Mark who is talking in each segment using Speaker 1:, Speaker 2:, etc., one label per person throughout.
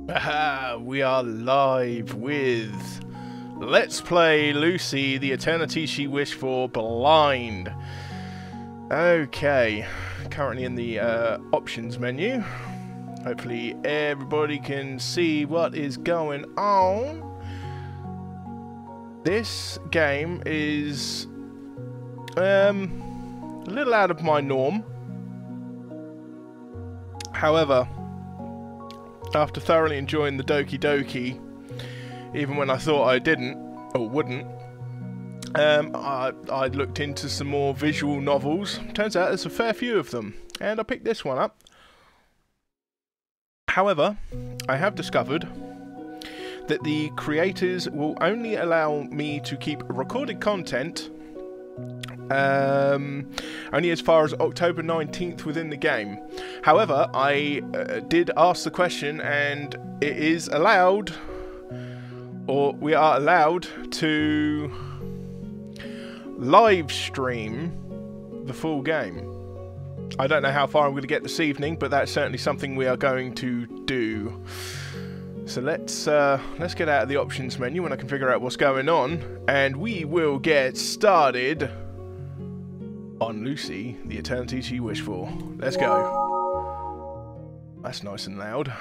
Speaker 1: Aha, we are live with Let's Play Lucy, the Eternity She Wished For, Blind. Okay, currently in the options menu. Hopefully everybody can see what is going on. This game is a little out of my norm. However, after thoroughly enjoying the Doki Doki, even when I thought I didn't, or wouldn't, I looked into some more visual novels. Turns out there's a fair few of them, and I picked this one up. However, I have discovered that the creators will only allow me to keep recorded content only as far as October 19th within the game. However, I did ask the question, and it is allowed, or we are allowed to live stream the full game. I don't know how far I'm going to get this evening, but that's certainly something we are going to do. So let's get out of the options menu when I can figure out what's going on, and we will get started on Lucy, the Eternity She Wished For. Let's go. That's nice and loud.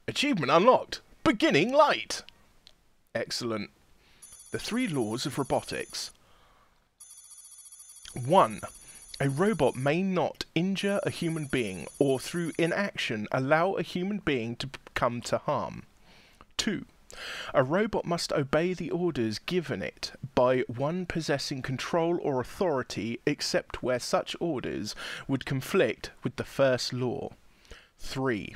Speaker 1: Achievement unlocked. Beginning light. Excellent. The 3 laws of robotics. 1. A robot may not injure a human being or through inaction allow a human being to come to harm. 2. A robot must obey the orders given it by one possessing control or authority except where such orders would conflict with the first law. 3.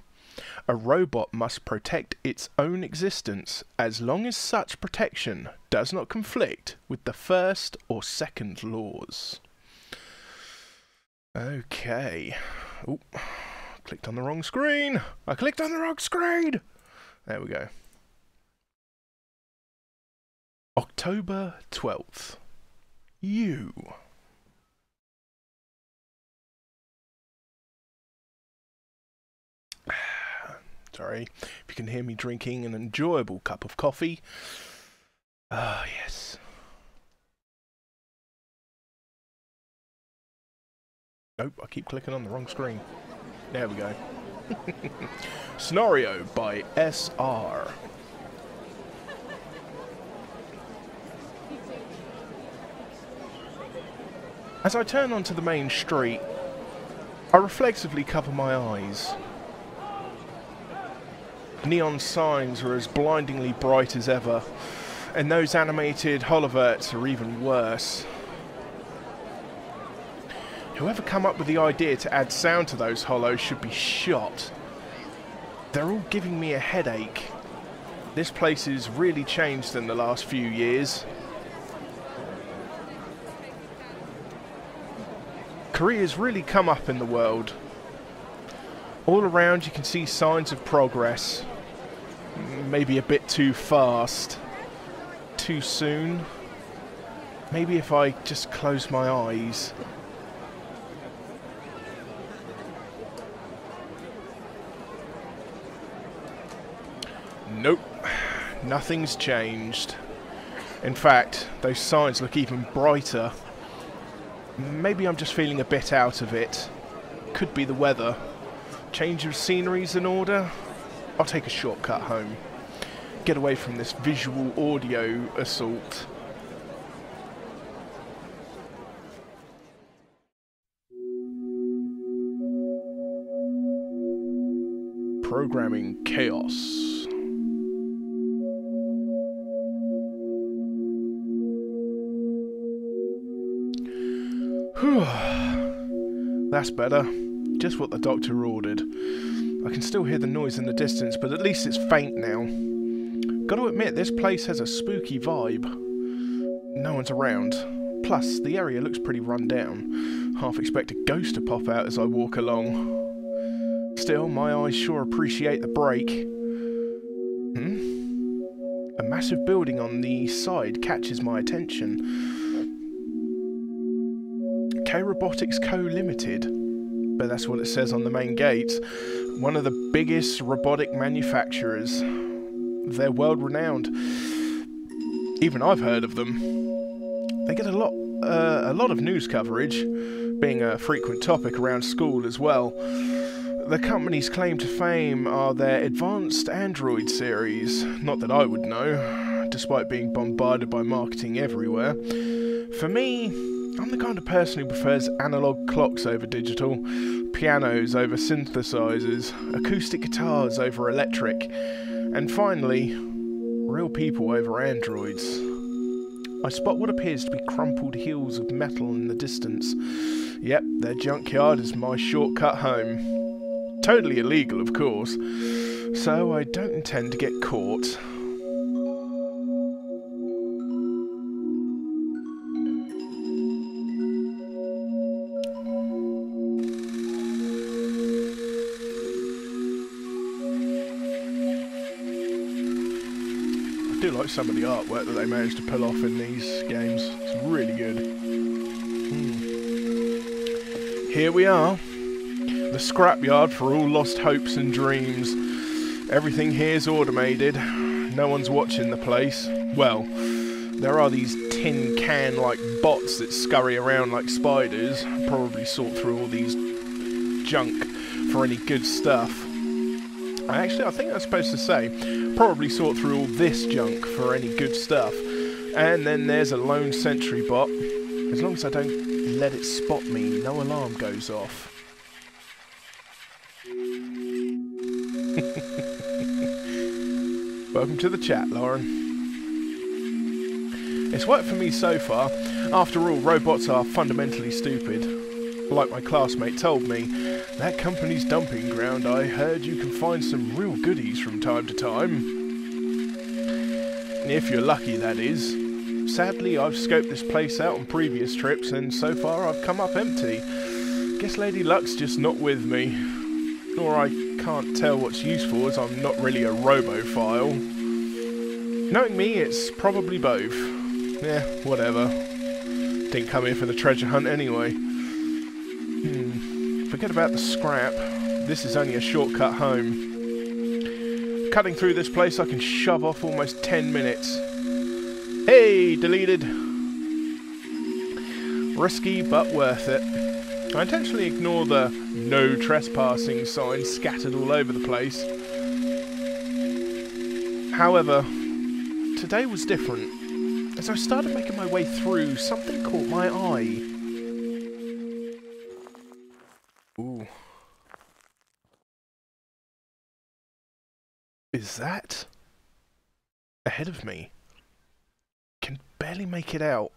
Speaker 1: A robot must protect its own existence as long as such protection does not conflict with the first or second laws. Okay. Oh, clicked on the wrong screen. I clicked on the wrong screen. There we go. October 12th. You. Sorry if you can hear me drinking an enjoyable cup of coffee. Ah, yes. Nope, I keep clicking on the wrong screen. There we go. Scenario by SR. As I turn onto the main street, I reflexively cover my eyes. Neon signs are as blindingly bright as ever, and those animated holoverts are even worse. Whoever come up with the idea to add sound to those holos should be shot. They're all giving me a headache. This place has really changed in the last few years. Korea's really come up in the world. All around you can see signs of progress. Maybe a bit too fast. Too soon. Maybe if I just close my eyes. Nope. Nothing's changed. In fact, those signs look even brighter. Maybe I'm just feeling a bit out of it. Could be the weather. Change of scenery's in order. I'll take a shortcut home. Get away from this visual audio assault. Programming chaos. That's better. Just what the doctor ordered. I can still hear the noise in the distance, but at least it's faint now. Gotta admit, this place has a spooky vibe. No one's around. Plus, the area looks pretty run down. Half expect a ghost to pop out as I walk along. Still, my eyes sure appreciate the break. A massive building on the side catches my attention. K Robotics Co. Limited. but that's what it says on the main gate. One of the biggest robotic manufacturers. They're world renowned. Even I've heard of them. They get a lot of news coverage, being a frequent topic around school as well. The company's claim to fame are their advanced Android series. Not that I would know, despite being bombarded by marketing everywhere. For me, I'm the kind of person who prefers analog clocks over digital, pianos over synthesizers, acoustic guitars over electric, and finally, real people over androids. I spot what appears to be crumpled heels of metal in the distance. Yep, their junkyard is my shortcut home. Totally illegal, of course, so I don't intend to get caught. I do like some of the artwork that they managed to pull off in these games. It's really good. Here we are. The scrapyard for all lost hopes and dreams. Everything here's automated. No one's watching the place. Well, there are these tin can-like bots that scurry around like spiders, probably sort through all these junk for any good stuff. Actually, I think I'm supposed to say, probably sort through all this junk for any good stuff. And then there's a lone sentry bot. As long as I don't let it spot me, no alarm goes off. Welcome to the chat, Lauren. It's worked for me so far. After all, robots are fundamentally stupid. Like my classmate told me, that company's dumping ground, I heard you can find some real goodies from time to time. If you're lucky, that is. Sadly, I've scoped this place out on previous trips, and so far I've come up empty. Guess Lady Luck's just not with me. Or I can't tell what's useful, as I'm not really a robophile. Knowing me, it's probably both. Yeah, whatever. Didn't come here for the treasure hunt anyway. Forget about the scrap. This is only a shortcut home. Cutting through this place, I can shove off almost 10 minutes. Hey, deleted. Risky, but worth it. I intentionally ignore the no trespassing sign scattered all over the place. However, today was different. As I started making my way through, something caught my eye. Ooh. Is that ahead of me? Can barely make it out.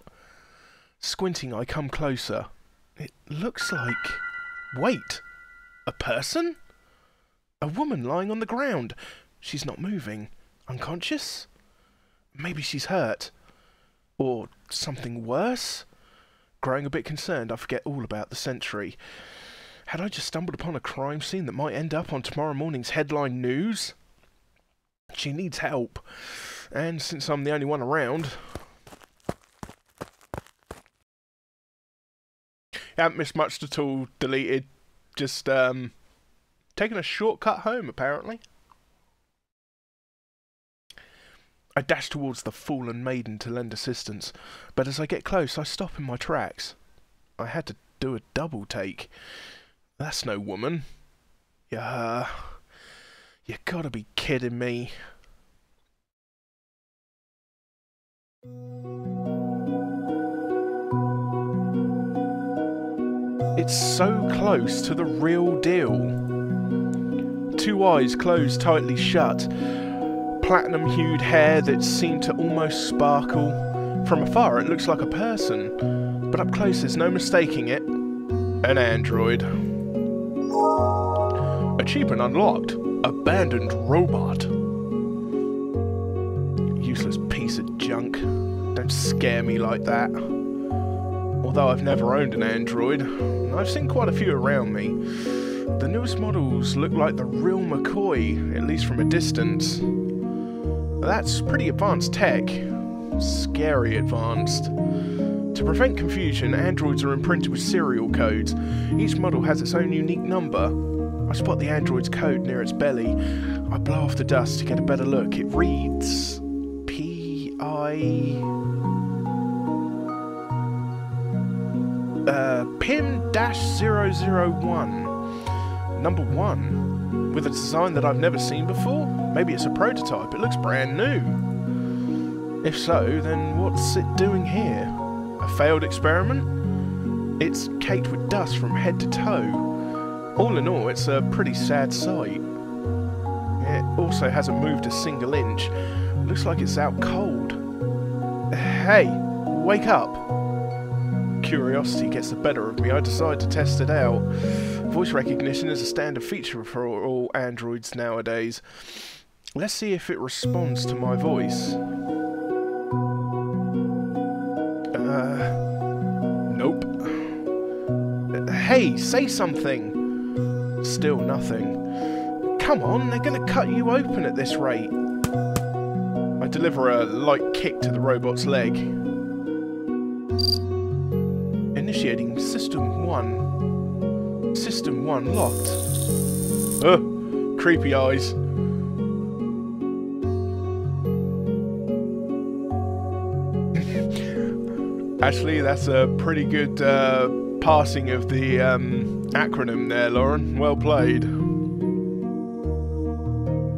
Speaker 1: Squinting, I come closer. It looks like... Wait! A person? A woman lying on the ground. She's not moving. Unconscious? Maybe she's hurt. Or something worse? Growing a bit concerned, I forget all about the sentry. Had I just stumbled upon a crime scene that might end up on tomorrow morning's headline news? She needs help. And since I'm the only one around... Haven't missed much at all, deleted. Just, taking a shortcut home, apparently. I dash towards the fallen maiden to lend assistance, but as I get close, I stop in my tracks. I had to do a double take. That's no woman. Yeah, you gotta be kidding me. It's so close to the real deal. Two eyes closed tightly shut. Platinum-hued hair that seemed to almost sparkle. From afar it looks like a person, but up close there's no mistaking it. An android. Achievement unlocked. Abandoned robot. Useless piece of junk. Don't scare me like that. Although I've never owned an android, I've seen quite a few around me. The newest models look like the real McCoy, at least from a distance. That's pretty advanced tech. Scary advanced. To prevent confusion, androids are imprinted with serial codes. Each model has its own unique number. I spot the android's code near its belly. I blow off the dust to get a better look. It reads... PIM-001. Number 1. With a design that I've never seen before? Maybe it's a prototype. It looks brand new. If so, then what's it doing here? A failed experiment? It's caked with dust from head to toe. All in all, it's a pretty sad sight. It also hasn't moved a single inch. Looks like it's out cold. Hey, wake up! Curiosity gets the better of me. I decide to test it out. Voice recognition is a standard feature for all androids nowadays. Let's see if it responds to my voice. Nope. Hey, say something! Still nothing. Come on, they're gonna cut you open at this rate. I deliver a light kick to the robot's leg. Initiating System 1. System 1 locked. Creepy eyes. Actually, that's a pretty good passing of the acronym there, Lauren. Well played.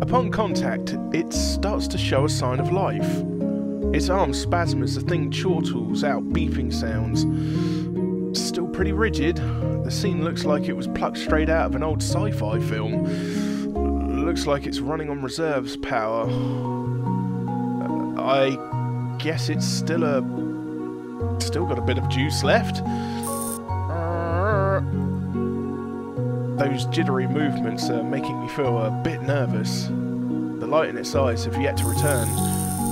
Speaker 1: Upon contact, it starts to show a sign of life. Its arms spasm as the thing chortles out beeping sounds. Still pretty rigid. The scene looks like it was plucked straight out of an old sci-fi film. Looks like it's running on reserves power. I guess it's still got a bit of juice left. Those jittery movements are making me feel a bit nervous. The light in its eyes have yet to return.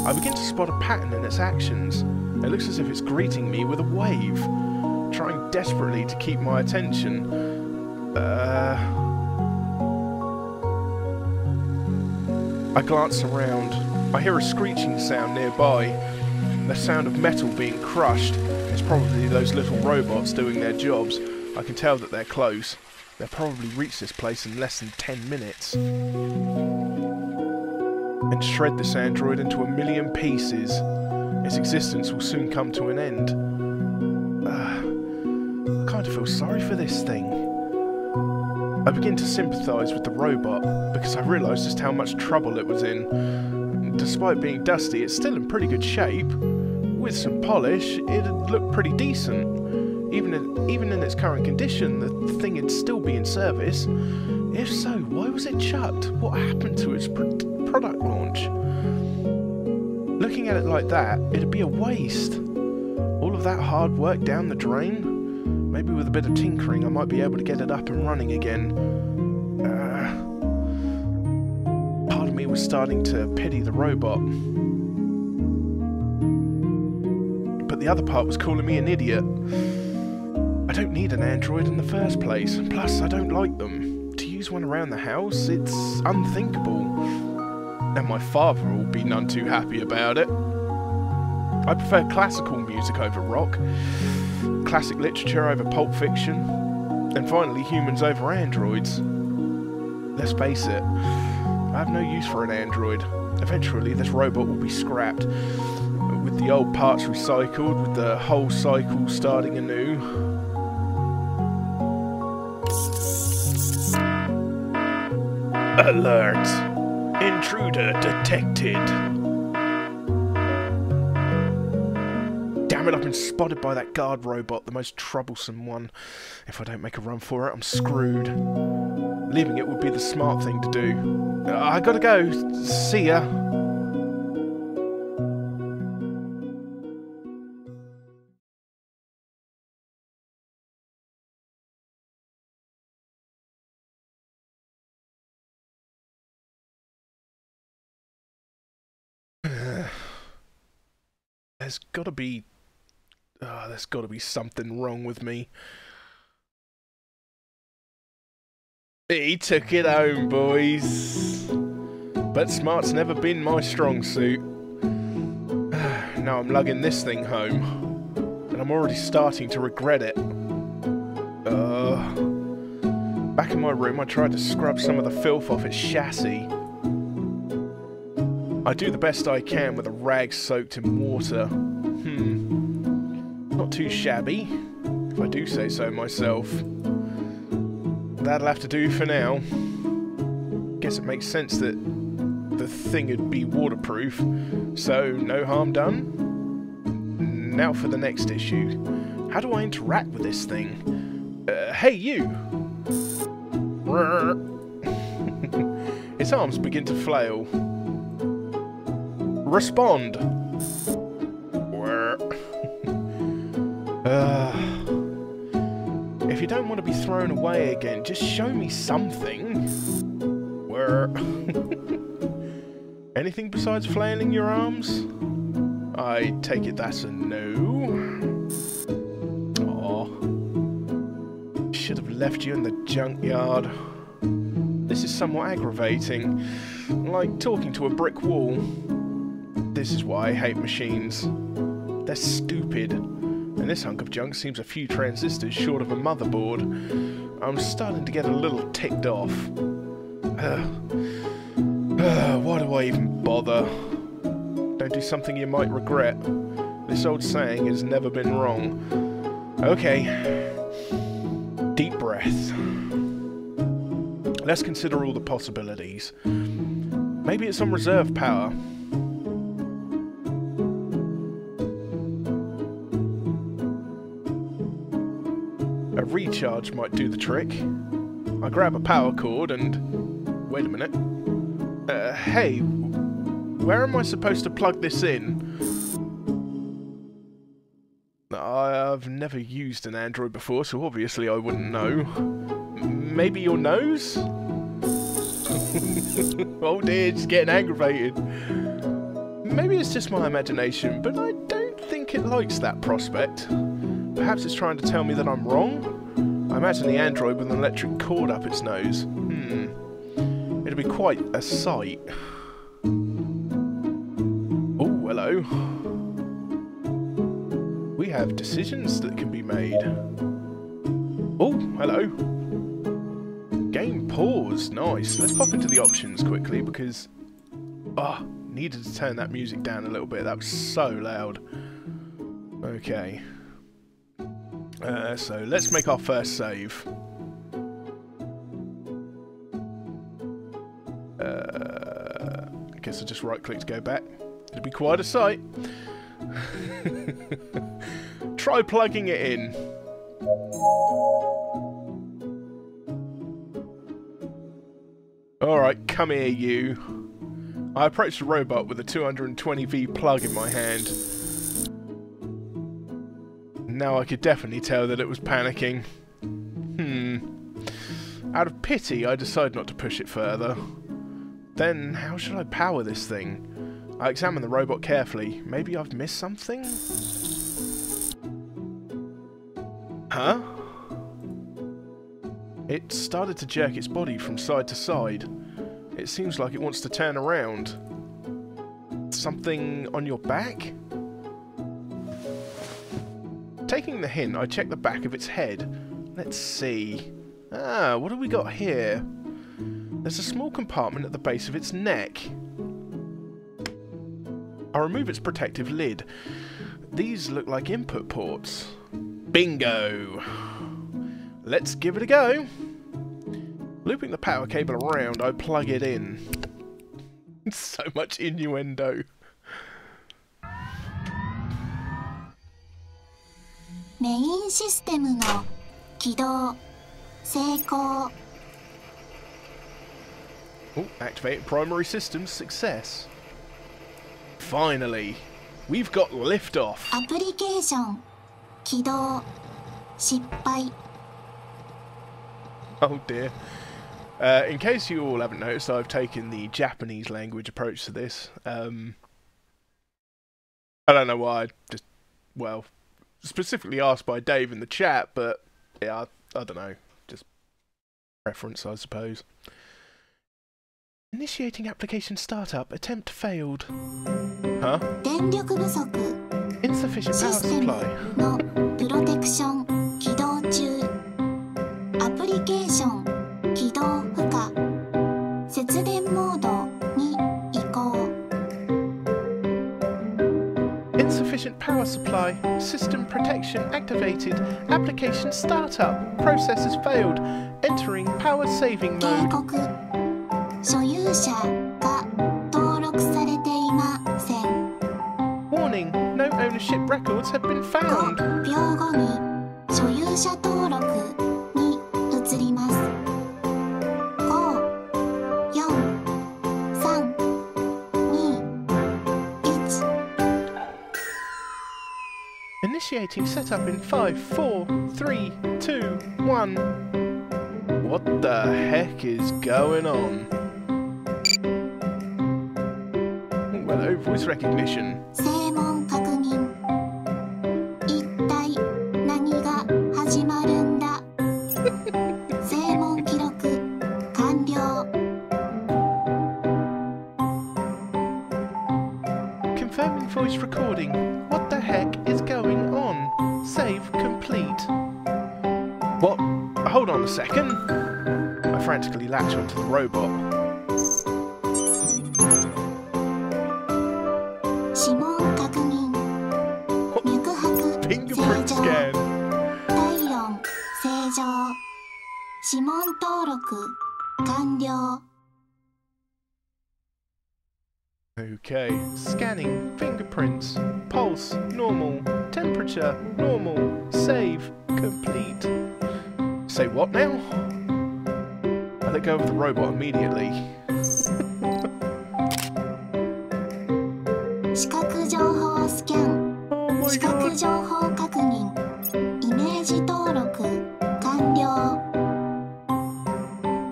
Speaker 1: I begin to spot a pattern in its actions. It looks as if it's greeting me with a wave, trying desperately to keep my attention. I glance around. I hear a screeching sound nearby. The sound of metal being crushed. It's probably those little robots doing their jobs. I can tell that they're close. They'll probably reach this place in less than 10 minutes. And shred this android into a million pieces. Its existence will soon come to an end. I kind of feel sorry for this thing. I begin to sympathise with the robot, because I realise just how much trouble it was in. Despite being dusty, it's still in pretty good shape. With some polish, it'd look pretty decent. Even in its current condition, the thing would still be in service. If so, why was it chucked? What happened to its product launch? Looking at it like that, it'd be a waste. All of that hard work down the drain? Maybe with a bit of tinkering I might be able to get it up and running again. Part of me was starting to pity the robot. But the other part was calling me an idiot. I don't need an android in the first place. Plus, I don't like them. To use one around the house, it's unthinkable. And my father will be none too happy about it. I prefer classical music over rock, classic literature over pulp fiction, and finally humans over androids. Let's face it, I have no use for an android. Eventually this robot will be scrapped, with the old parts recycled, with the whole cycle starting anew. Alert! Intruder detected! Damn it, I've been spotted by that guard robot, the most troublesome one. If I don't make a run for it, I'm screwed. Leaving it would be the smart thing to do. I gotta go. See ya. There's gotta be something wrong with me. He took it home, boys. But smart's never been my strong suit. Now I'm lugging this thing home. And I'm already starting to regret it. Back in my room, I tried to scrub some of the filth off its chassis. I do the best I can with a rag soaked in water. Not too shabby, if I do say so myself. That'll have to do for now. Guess it makes sense that the thing would be waterproof, so no harm done. Now for the next issue. How do I interact with this thing? Hey you! Its arms begin to flail. Respond! If you don't want to be thrown away again, just show me something. Anything besides flailing your arms? I take it that's a no. Aw. Should have left you in the junkyard. This is somewhat aggravating. Like talking to a brick wall. This is why I hate machines. They're stupid. And this hunk of junk seems a few transistors short of a motherboard. I'm starting to get a little ticked off. Why do I even bother? Don't do something you might regret. This old saying has never been wrong. Okay. Deep breath. Let's consider all the possibilities. Maybe it's on reserve power. A recharge might do the trick. I grab a power cord and... Wait a minute. Hey, where am I supposed to plug this in? I've never used an Android before, so obviously I wouldn't know. Maybe your nose? Oh dear, it's getting aggravated. Maybe it's just my imagination, but I don't think it likes that prospect. Perhaps it's trying to tell me that I'm wrong? I imagine the android with an electric cord up its nose. It'll be quite a sight. Oh, hello. We have decisions that can be made. Oh, hello. Game pause. Nice. Let's pop into the options quickly because... needed to turn that music down a little bit. That was so loud. Okay. So let's make our first save. I guess I'll just right click to go back. It'll be quite a sight. Try plugging it in. Alright, come here you. I approached the robot with a 220V plug in my hand. Now I could definitely tell that it was panicking. Out of pity, I decided not to push it further. Then, how should I power this thing? I examined the robot carefully. Maybe I've missed something? Huh? It started to jerk its body from side to side. It seems like it wants to turn around. Something on your back? Taking the hint, I checked the back of its head. Let's see. What have we got here? There's a small compartment at the base of its neck. I remove its protective lid. These look like input ports. Bingo! Let's give it a go. Looping the power cable around, I plug it in. So much innuendo.
Speaker 2: Main system の起動成功
Speaker 1: Oh, activate primary systems success. Finally, we've got liftoff.
Speaker 2: Application 起動失敗
Speaker 1: Oh dear. In case you all haven't noticed, I've taken the Japanese language approach to this. I don't know why. Just, well, specifically asked by Dave in the chat, but yeah, I don't know. Just preference, I suppose. Initiating application startup. Attempt failed. Huh?
Speaker 2: 電力不足
Speaker 1: Insufficient
Speaker 2: シ
Speaker 1: power
Speaker 2: ステム
Speaker 1: supply.
Speaker 2: のプロテクション起動中。アプリケーション起動不可。節電モードに移行。
Speaker 1: Insufficient power supply. System protection activated. Application startup. Process has failed. Entering power saving
Speaker 2: 警
Speaker 1: mode.
Speaker 2: 告。所有者が登録されていません。
Speaker 1: Warning. No ownership records have been found.
Speaker 2: 5秒後に所有者登録に移ります。5、4、3、2、1。
Speaker 1: Initiating setup in 5, 4, 3, 2, 1. What the heck is going on? Oh, hello, voice recognition.
Speaker 2: 正門確認。一体何が始まるんだ。正門記録完了。
Speaker 1: Confirming voice recording. What the heck is going on? Save complete. What? Hold on a second. I frantically latch onto the robot.
Speaker 2: 指紋確認。脈拍正
Speaker 1: Fingerprint
Speaker 2: 常。
Speaker 1: scan.
Speaker 2: 体温正常。指紋登録完了。
Speaker 1: Okay. Scanning. Fingerprints. Pulse. Normal. Temperature. Normal. Save complete. Say what now? I let go of the robot immediately.
Speaker 2: 視覚情報スキャン。
Speaker 1: Oh my
Speaker 2: 視覚
Speaker 1: god.
Speaker 2: 情報確認。イメージ登録完了。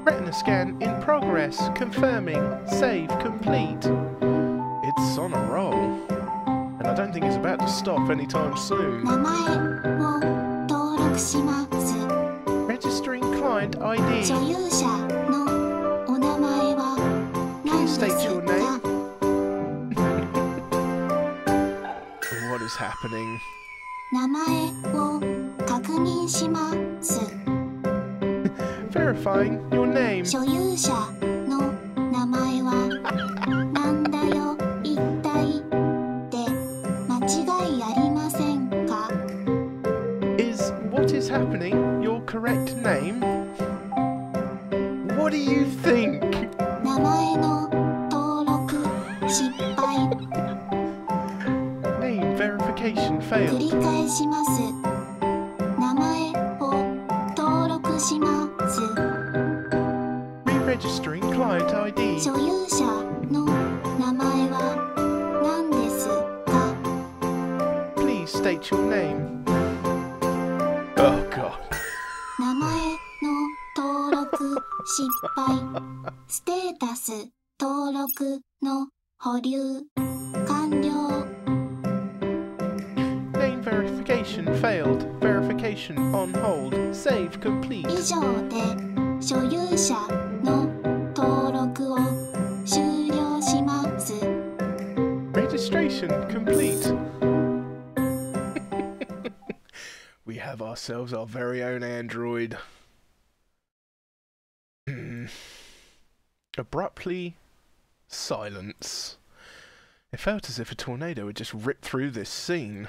Speaker 1: Retina scan in progress. Confirming. Save complete. It's on a roll. And I don't think it's about to stop anytime soon.
Speaker 2: 名前を登録します。
Speaker 1: Registering client ID.
Speaker 2: 所有者のお名前は何です
Speaker 1: State your
Speaker 2: か。
Speaker 1: name. What is happening?
Speaker 2: 名前を確認します。
Speaker 1: Verifying your name.
Speaker 2: 所有者の名前はなんだよ一体で間違いありませんか。
Speaker 1: Is what is happening your correct name? What do you think?
Speaker 2: 名前の登録失敗。
Speaker 1: Name verification
Speaker 2: 繰
Speaker 1: failed.
Speaker 2: り返します。名前を登録します。
Speaker 1: Re-registering client ID.
Speaker 2: 所有者の名前は何ですか。
Speaker 1: Please state your name. Oh god.
Speaker 2: 名前の登録失敗。ステータス登録の保留完了。
Speaker 1: Name verification failed. Verification on hold. Save complete.
Speaker 2: 以上で所有者の登録を終了します。
Speaker 1: Registration complete. We have ourselves our very own android. Abruptly, silence. It felt as if a tornado had just ripped through this scene.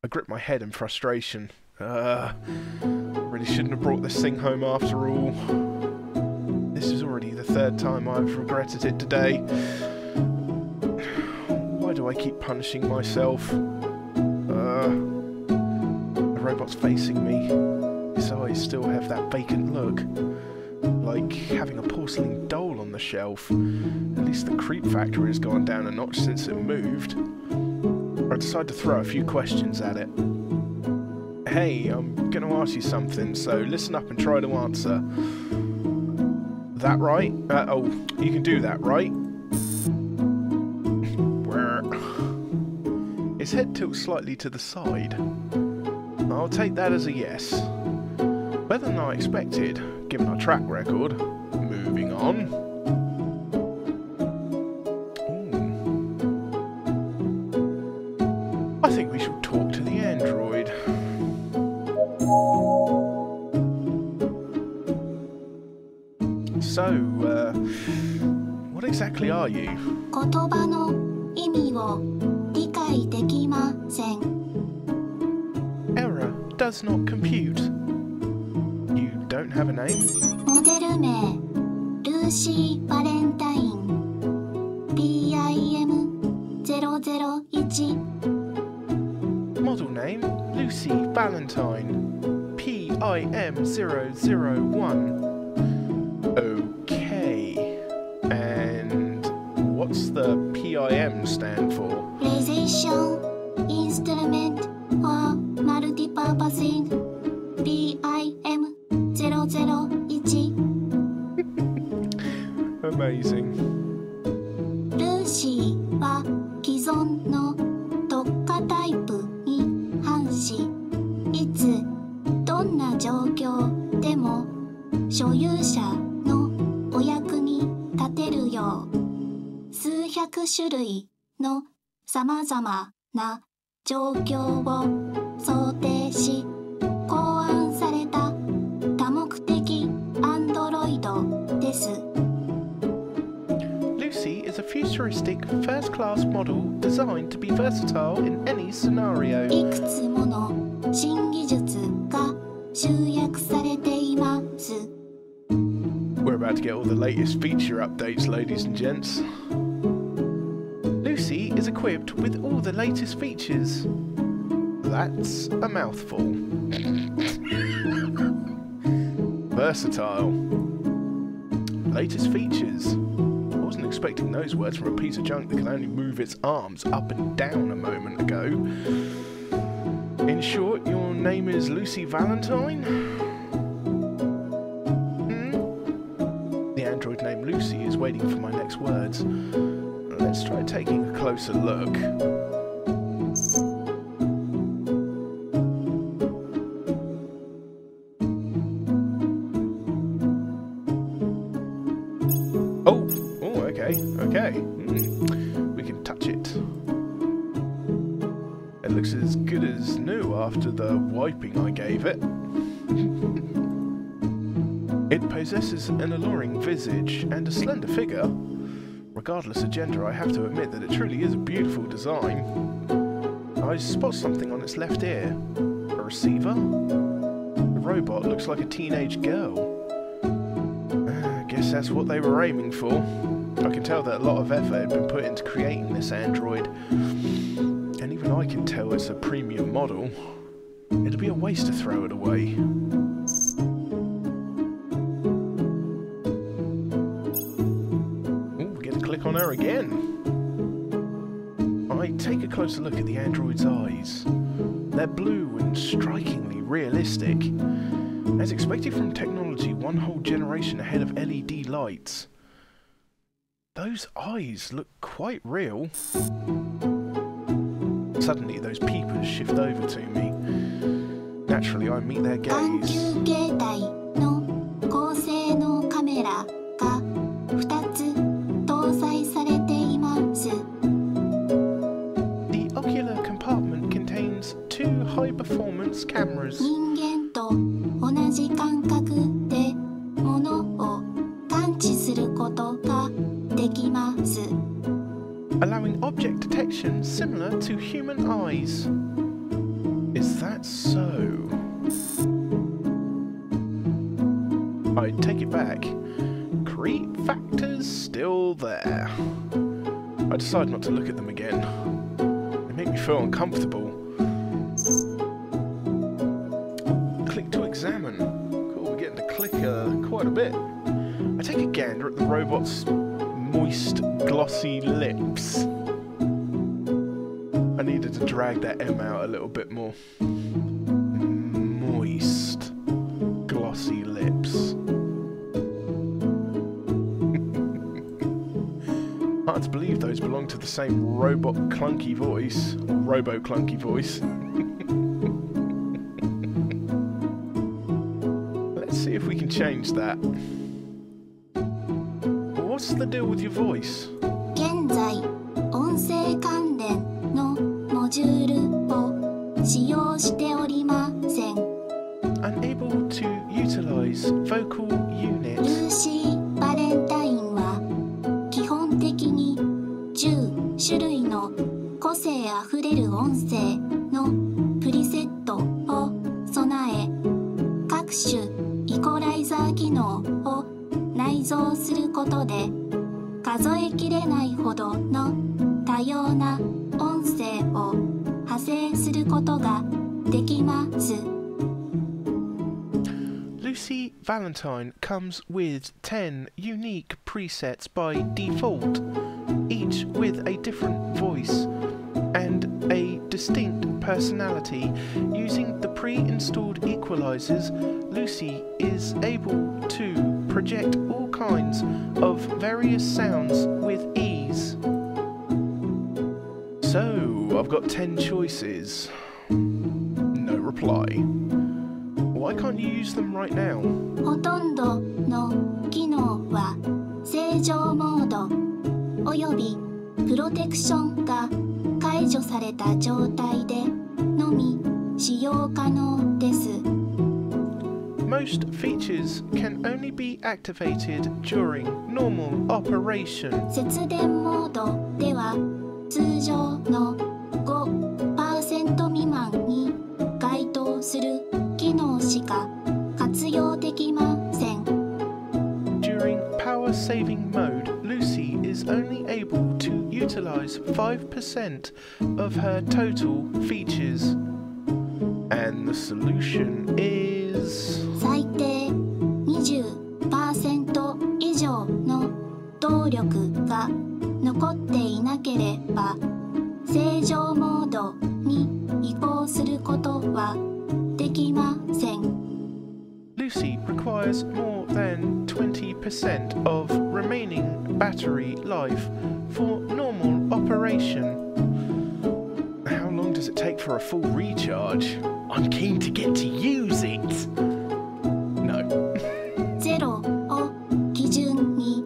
Speaker 1: I gripped my head in frustration. Really shouldn't have brought this thing home after all. This is already the third time I've regretted it today. Why do I keep punishing myself? The robot's facing me. His eyes still have that vacant look. Like having a porcelain doll on the shelf. At least the creep factor has gone down a notch since it moved. I decide to throw a few questions at it. Hey, I'm gonna ask you something, so listen up and try to answer. That right? Oh, you can do that, right? Where? His head tilts slightly to the side. I'll take that as a yes. Better than I expected, given our track record. Moving on. Ooh. I So, what exactly are you?
Speaker 2: 言葉の意味を理解できません。
Speaker 1: Error does not compute. You don't have a name?
Speaker 2: モデル名ルーシー・バレンタイン PIM001
Speaker 1: Model name Lucy Valentine PIM001. Okay. And what's the PIM stand for?
Speaker 2: Precision Instrument for Multipurposing PIM001
Speaker 1: Amazing.
Speaker 2: ルーシーは既存の特化タイプに反し、いつどんな状況でも所有者のお役に立てるよう数百種類のさまざまな状況を想定し考案された多目的アンドロイドです。
Speaker 1: Lucy is a futuristic first-class model designed to be versatile in any scenario.
Speaker 2: いくつもの新技術が集約されています。
Speaker 1: We're about to get all the latest feature updates, ladies and gents. Lucy is equipped with all the latest features. That's a mouthful. Versatile. Latest features. I wasn't expecting those words from a piece of junk that can only move its arms up and down a moment ago. In short, your name is Lucy Valentine? The android named Lucy is waiting for my next words. Let's try taking a closer look. Okay. We can touch it. It looks as good as new after the wiping I gave it. It possesses an alluring visage and a slender figure. Regardless of gender, I have to admit that it truly is a beautiful design. I spot something on its left ear. A receiver? The robot looks like a teenage girl. I guess that's what they were aiming for. I can tell that a lot of effort had been put into creating this android. And even I can tell it's a premium model. It'd be a waste to throw it away. Ooh, we get a click on her again. I take a closer look at the android's eyes. They're blue and strikingly realistic. As expected from technology one whole generation ahead of LED lights. Those eyes look quite real. Suddenly, those peepers shift over to me. Naturally, I meet their gaze.
Speaker 2: 眼球形態の高性能カメラが2つ搭載されています。
Speaker 1: The ocular compartment contains 2 high-performance cameras.
Speaker 2: 人間と同じ感覚で物を感知することができます。
Speaker 1: Allowing object detection similar to human eyes. Is that so? I take it back. Creep factor's still there. I decide not to look at them again. They make me feel uncomfortable. Click to examine. Cool, we're getting to click quite a bit. I take a gander at the robot's moist, glossy lips. I needed to drag that M out a little bit more. Moist, glossy lips. Hard to believe those belong to the same robot clunky voice, or robo clunky voice. Let's see if we can change that. What's the deal with your voice?
Speaker 2: 現在、音声関連のモジュールを使用しておりません。
Speaker 1: Unable to utilize vocal
Speaker 2: ル
Speaker 1: units.
Speaker 2: ーシーな機能を内蔵することで数えきれないほどの多様な音声を派生することができます。
Speaker 1: Lucy Valentine comes with 10 unique presets by default, each with a different voice and a distinct personality. Using the pre-installed equalizers, Lucy is able to project all kinds of various sounds with ease. So, I've got 10 choices. No reply. Why can't you use them right now?
Speaker 2: ほとんどの機能は正常モードおよびプロテクションが解除された状態でのみ使用可能です。
Speaker 1: Most features can only be activated during normal operation.
Speaker 2: 節電モードでは通常の 5% 未満に該当する機能しか活用できません。
Speaker 1: During power saving mode, Lucy is only able to utilize 5% of her total features. And the solution is...
Speaker 2: 最低 20% 以上の動力が残っていなければ正常モードに移行することはできません。
Speaker 1: Lucy requires more than 20% of remaining battery life for normal operation. How long does it take for a full recharge? I'm keen to get to use it! No.
Speaker 2: 0を基準に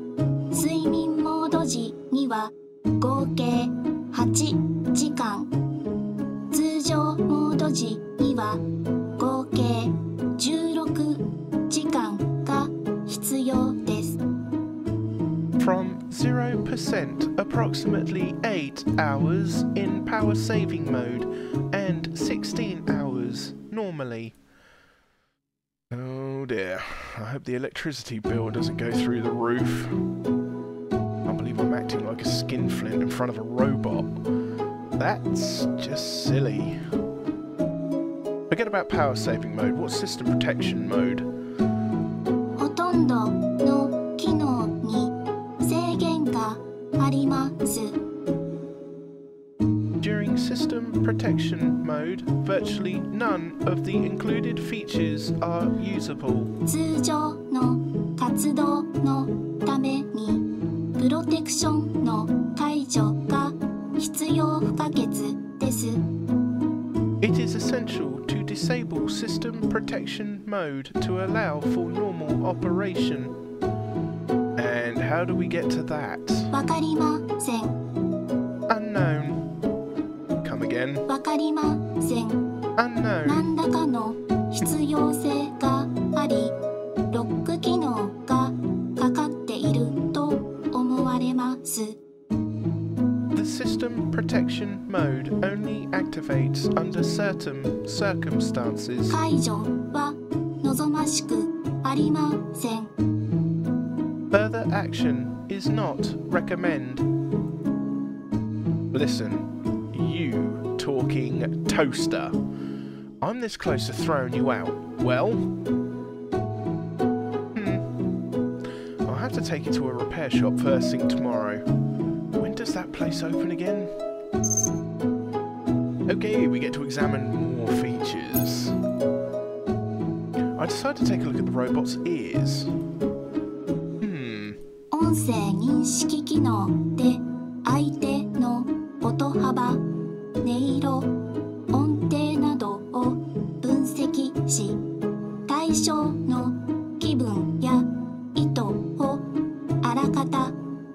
Speaker 2: 睡眠モード時には合計8時間通常モード時には合計16時間が必要です。
Speaker 1: From 0%, approximately 8 hours in power saving mode and 16 hours normally. Oh dear, I hope the electricity bill doesn't go through the roof. I can't believe I'm acting like a skinflint in front of a robot. That's just silly. Forget about power saving mode, what's system protection mode?
Speaker 2: ほとんどの機能に制限があります。
Speaker 1: During system protection mode, virtually none of the included features are usable.
Speaker 2: 通常の活動のためにプロテクションの解除が必要不可欠です。
Speaker 1: It is essential to disable system protection mode to allow for normal operation. And how do we get to that?
Speaker 2: わかりません。
Speaker 1: Unknown. Come again.
Speaker 2: わかりません。
Speaker 1: Unknown.
Speaker 2: 何らかの必要性があり、ロック機能がかかっていると思われます。
Speaker 1: The system protection mode only activates under certain circumstances.
Speaker 2: 解除は望ましくありません。
Speaker 1: Further action is not recommend. Listen, you talking toaster. I'm this close to throwing you out. Well, I'll have to take you to a repair shop first thing tomorrow. When does that place open again? Okay, we get to examine more features. I decided to take a look at the robot's ears.
Speaker 2: 音声認識機能で相手の音幅、音色、音程などを分析し、対象の気分や意図をあらかた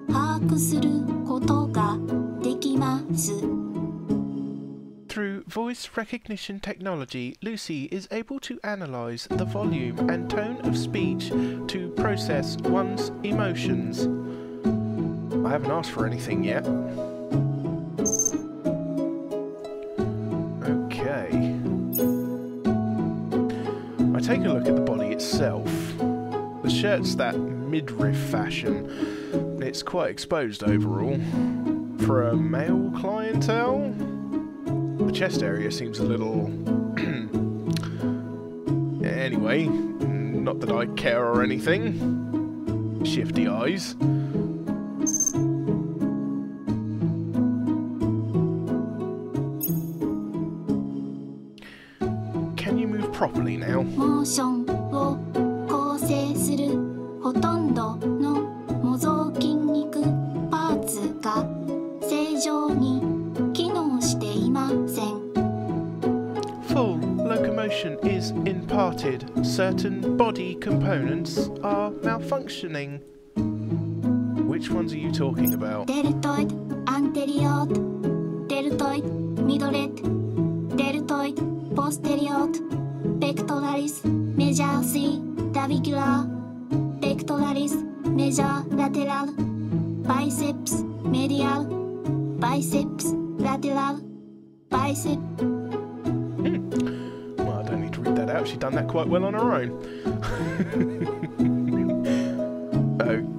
Speaker 2: 把握することができます。
Speaker 1: Through voice recognition technology, Lucy is able to analyze the volume and tone of speech to process one's emotions. I haven't asked for anything yet. Okay. I take a look at the body itself. The shirt's that midriff fashion. It's quite exposed overall. For a male clientele, the chest area seems a little... Anyway, not that I care or anything. Shifty eyes. Can you move properly now?
Speaker 2: モーションを構成するほとんどの模造筋肉パーツが正常に機能していません。
Speaker 1: Full locomotion is imparted. Certain body components are malfunctioning. Which ones are you talking about?
Speaker 2: デルトイド、アンテリオート、デルトイド、ミドレッド、デルトイド、ポステリオート、ペクトラリス、メジャー C、ラビキュラー、ペクトラリス、メジャーラテラル、バイセプス、メディアル、バイセプス、ラテラル、バイセプス。
Speaker 1: Well, I don't need to read that out. She's done that quite well on her own.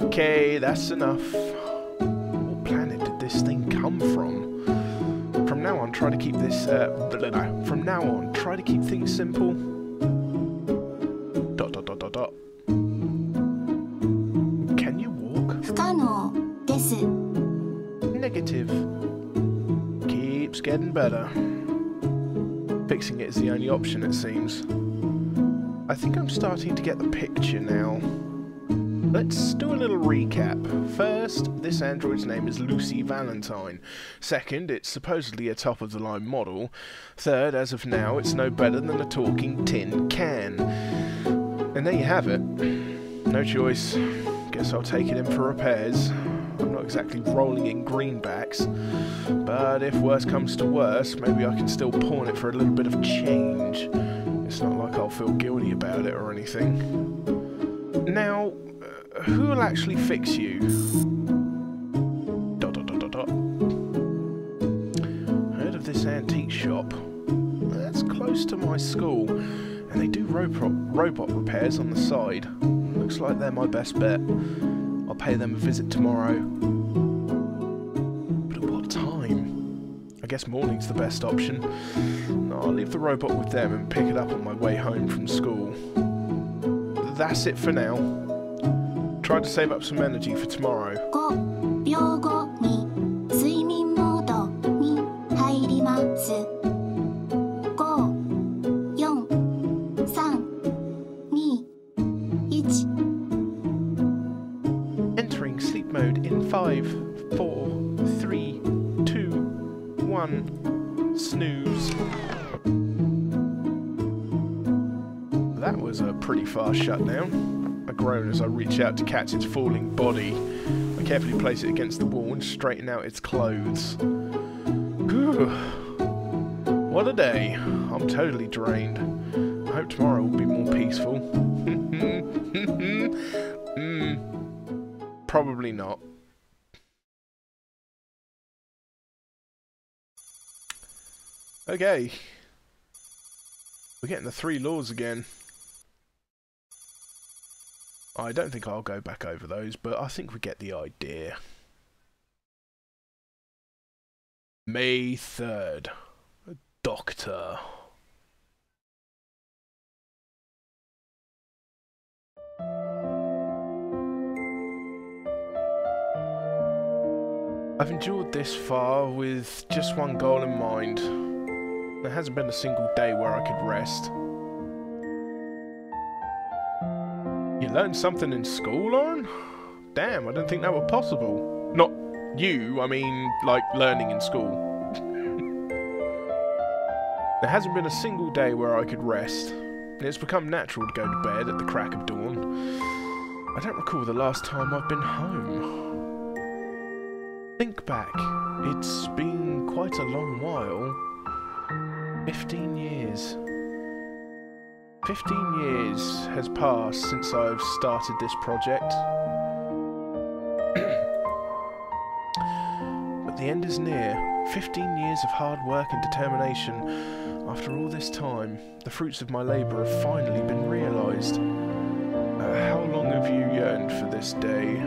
Speaker 1: Okay, that's enough. What planet did this thing come from? From now on, try to keep this. From now on, try to keep things simple. ... Can you walk?
Speaker 2: 不可能です。
Speaker 1: Negative. Keeps getting better. Fixing it is the only option, it seems. I think I'm starting to get the picture now. Let's do a little recap. First, this android's name is Lucy Valentine. Second, it's supposedly a top-of-the-line model. Third, as of now, it's no better than a talking tin can. And there you have it. No choice. Guess I'll take it in for repairs. I'm not exactly rolling in greenbacks, but if worse comes to worse, maybe I can still pawn it for a little bit of change. It's not like I'll feel guilty about it or anything. Now, who will actually fix you? ... Heard of this antique shop? That's close to my school, and they do robot repairs on the side. Looks like they're my best bet. I'll pay them a visit tomorrow. But at what time? I guess morning's the best option. No, I'll leave the robot with them and pick it up on my way home from school. That's it for now. Try to save up some energy for tomorrow.
Speaker 2: 5秒後に睡眠モードに入ります。5、4、3、2、1。
Speaker 1: Entering sleep mode in 5, 4, 3, 2, 1. Snooze. That was a pretty fast shutdown. I groan as I reach out to catch its falling body. I carefully place it against the wall and straighten out its clothes. Whew. What a day. I'm totally drained. I hope tomorrow will be more peaceful. Probably not. Okay. We're getting the 3 laws again. I don't think I'll go back over those, but I think we get the idea. May 3rd. Doctor. I've endured this far with just one goal in mind. There hasn't been a single day where I could rest. You learned something in school, Lauren? Damn, I didn't think that was possible. Not you, I mean, like, learning in school. There hasn't been a single day where I could rest. It's become natural to go to bed at the crack of dawn. I don't recall the last time I've been home. Think back, it's been quite a long while. 15 years. 15 years has passed since I've started this project. But the end is near. 15 years of hard work and determination. After all this time, the fruits of my labour have finally been realised. How long this day.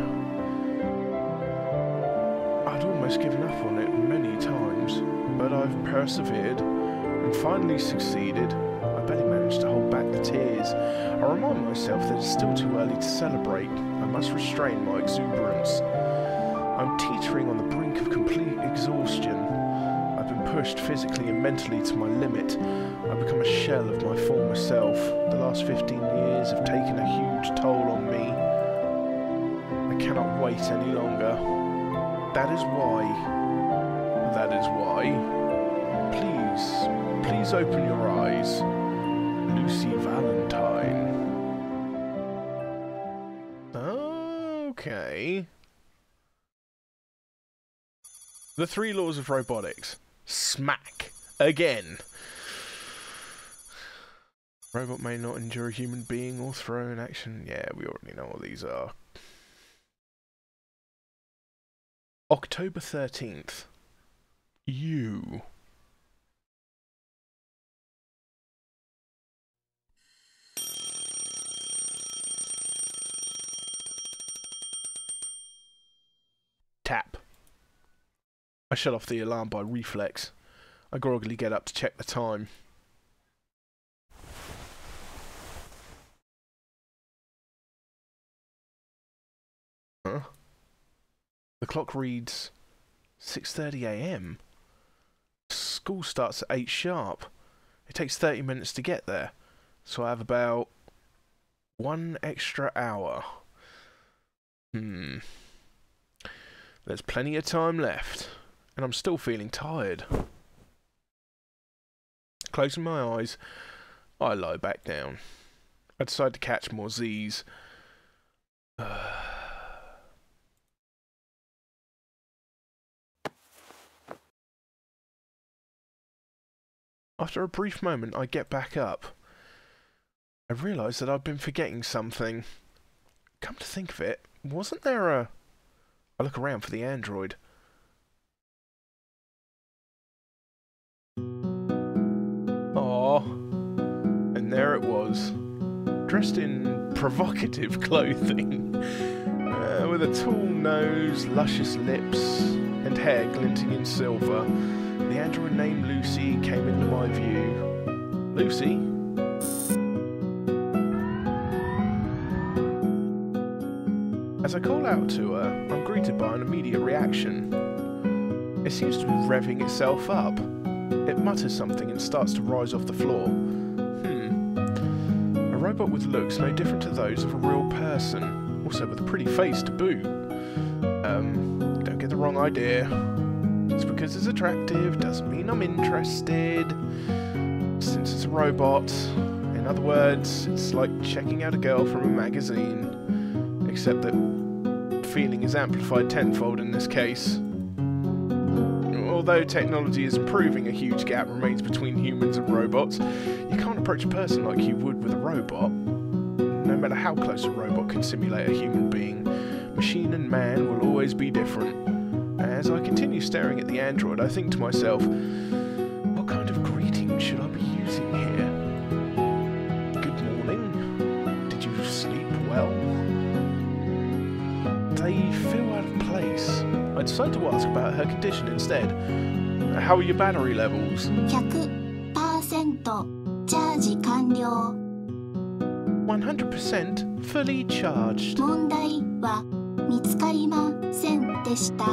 Speaker 1: I'd almost given up on it many times, but I've persevered and finally succeeded. I barely managed to hold back the tears. I remind myself that it's still too early to celebrate. I must restrain my exuberance. I'm teetering on the brink of complete exhaustion. I've been pushed physically and mentally to my limit. I've become a shell of my former self. The last 15 years have taken a huge toll on me. I cannot wait any longer. That is why. Please open your eyes. Lucy Valentine. Okay. The 3 laws of robotics. Smack. Again. Robot may not injure a human being or throw in action. Yeah, we already know what these are. October 13th. You. Tap. I shut off the alarm by reflex. I groggily get up to check the time. Huh? The clock reads 6:30 AM. School starts at 8 sharp. It takes 30 minutes to get there, so I have about 1 extra hour. There's plenty of time left, and I'm still feeling tired. Closing my eyes, I lie back down. I decide to catch more Z's. After a brief moment, I get back up. I realise that I've been forgetting something. Come to think of it, wasn't there a... I look around for the android. Aww. And there it was. Dressed in provocative clothing. With a tall nose, luscious lips, and hair glinting in silver. The android named Lucy came into my view. Lucy? As I call out to her, I'm greeted by an immediate reaction. It seems to be revving itself up. It mutters something and starts to rise off the floor. A robot with looks no different to those of a real person, also with a pretty face to boot. Don't get the wrong idea. Just because it's attractive doesn't mean I'm interested. Since it's a robot, in other words, it's like checking out a girl from a magazine. Except that feeling is amplified tenfold in this case. Although technology is improving, a huge gap remains between humans and robots. You can't approach a person like you would with a robot. No matter how close a robot can simulate a human being, machine and man will always be different. As I continue staring at the android, I think to myself, what kind of greeting should I be using here? Good morning? Did you sleep well? They feel out of place. I decide to ask about her condition instead. How are your battery levels?
Speaker 2: 100% チャージ完了。
Speaker 1: 100% fully charged.
Speaker 2: 問題は見つかりませんでした。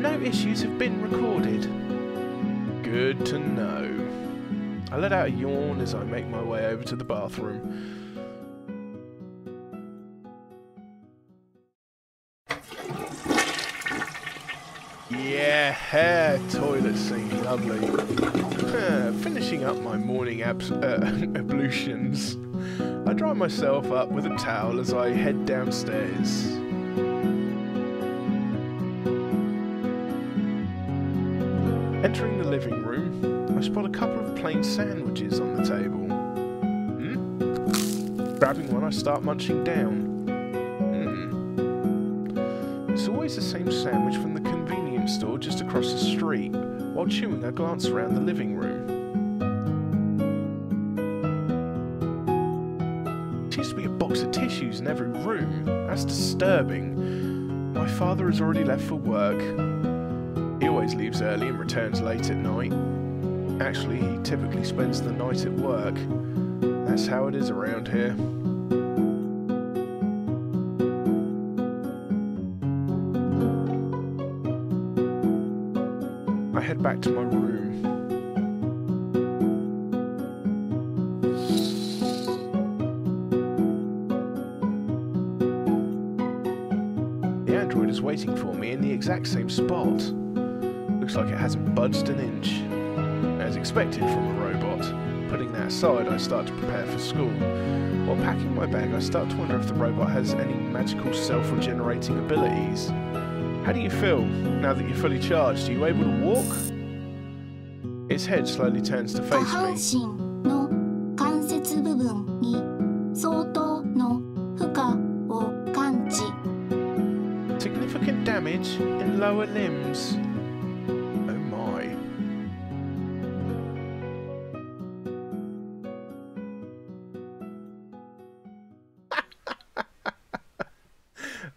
Speaker 1: No issues have been recorded. Good to know. I let out a yawn as I make my way over to the bathroom. Yeah, toilet scene, lovely. Finishing up my morning ablutions. I dry myself up with a towel as I head downstairs. Entering the living room, I spot a couple of plain sandwiches on the table. Grabbing one, I start munching down. It's always the same sandwich from the convenience store just across the street. While chewing, I glance around the living room. It seems to be a box of tissues in every room. That's disturbing. My father has already left for work. He always leaves early and returns late at night. Actually, he typically spends the night at work. That's how it is around here. I head back to my room. The android is waiting for me in the exact same spot. Looks like it hasn't budged an inch. As expected from a robot. Putting that aside, I start to prepare for school. While packing my bag, I start to wonder if the robot has any magical self-regenerating abilities. How do you feel now that you're fully charged? Are you able to walk? Its head slowly turns to face me. Significant damage in lower limbs. Oh my.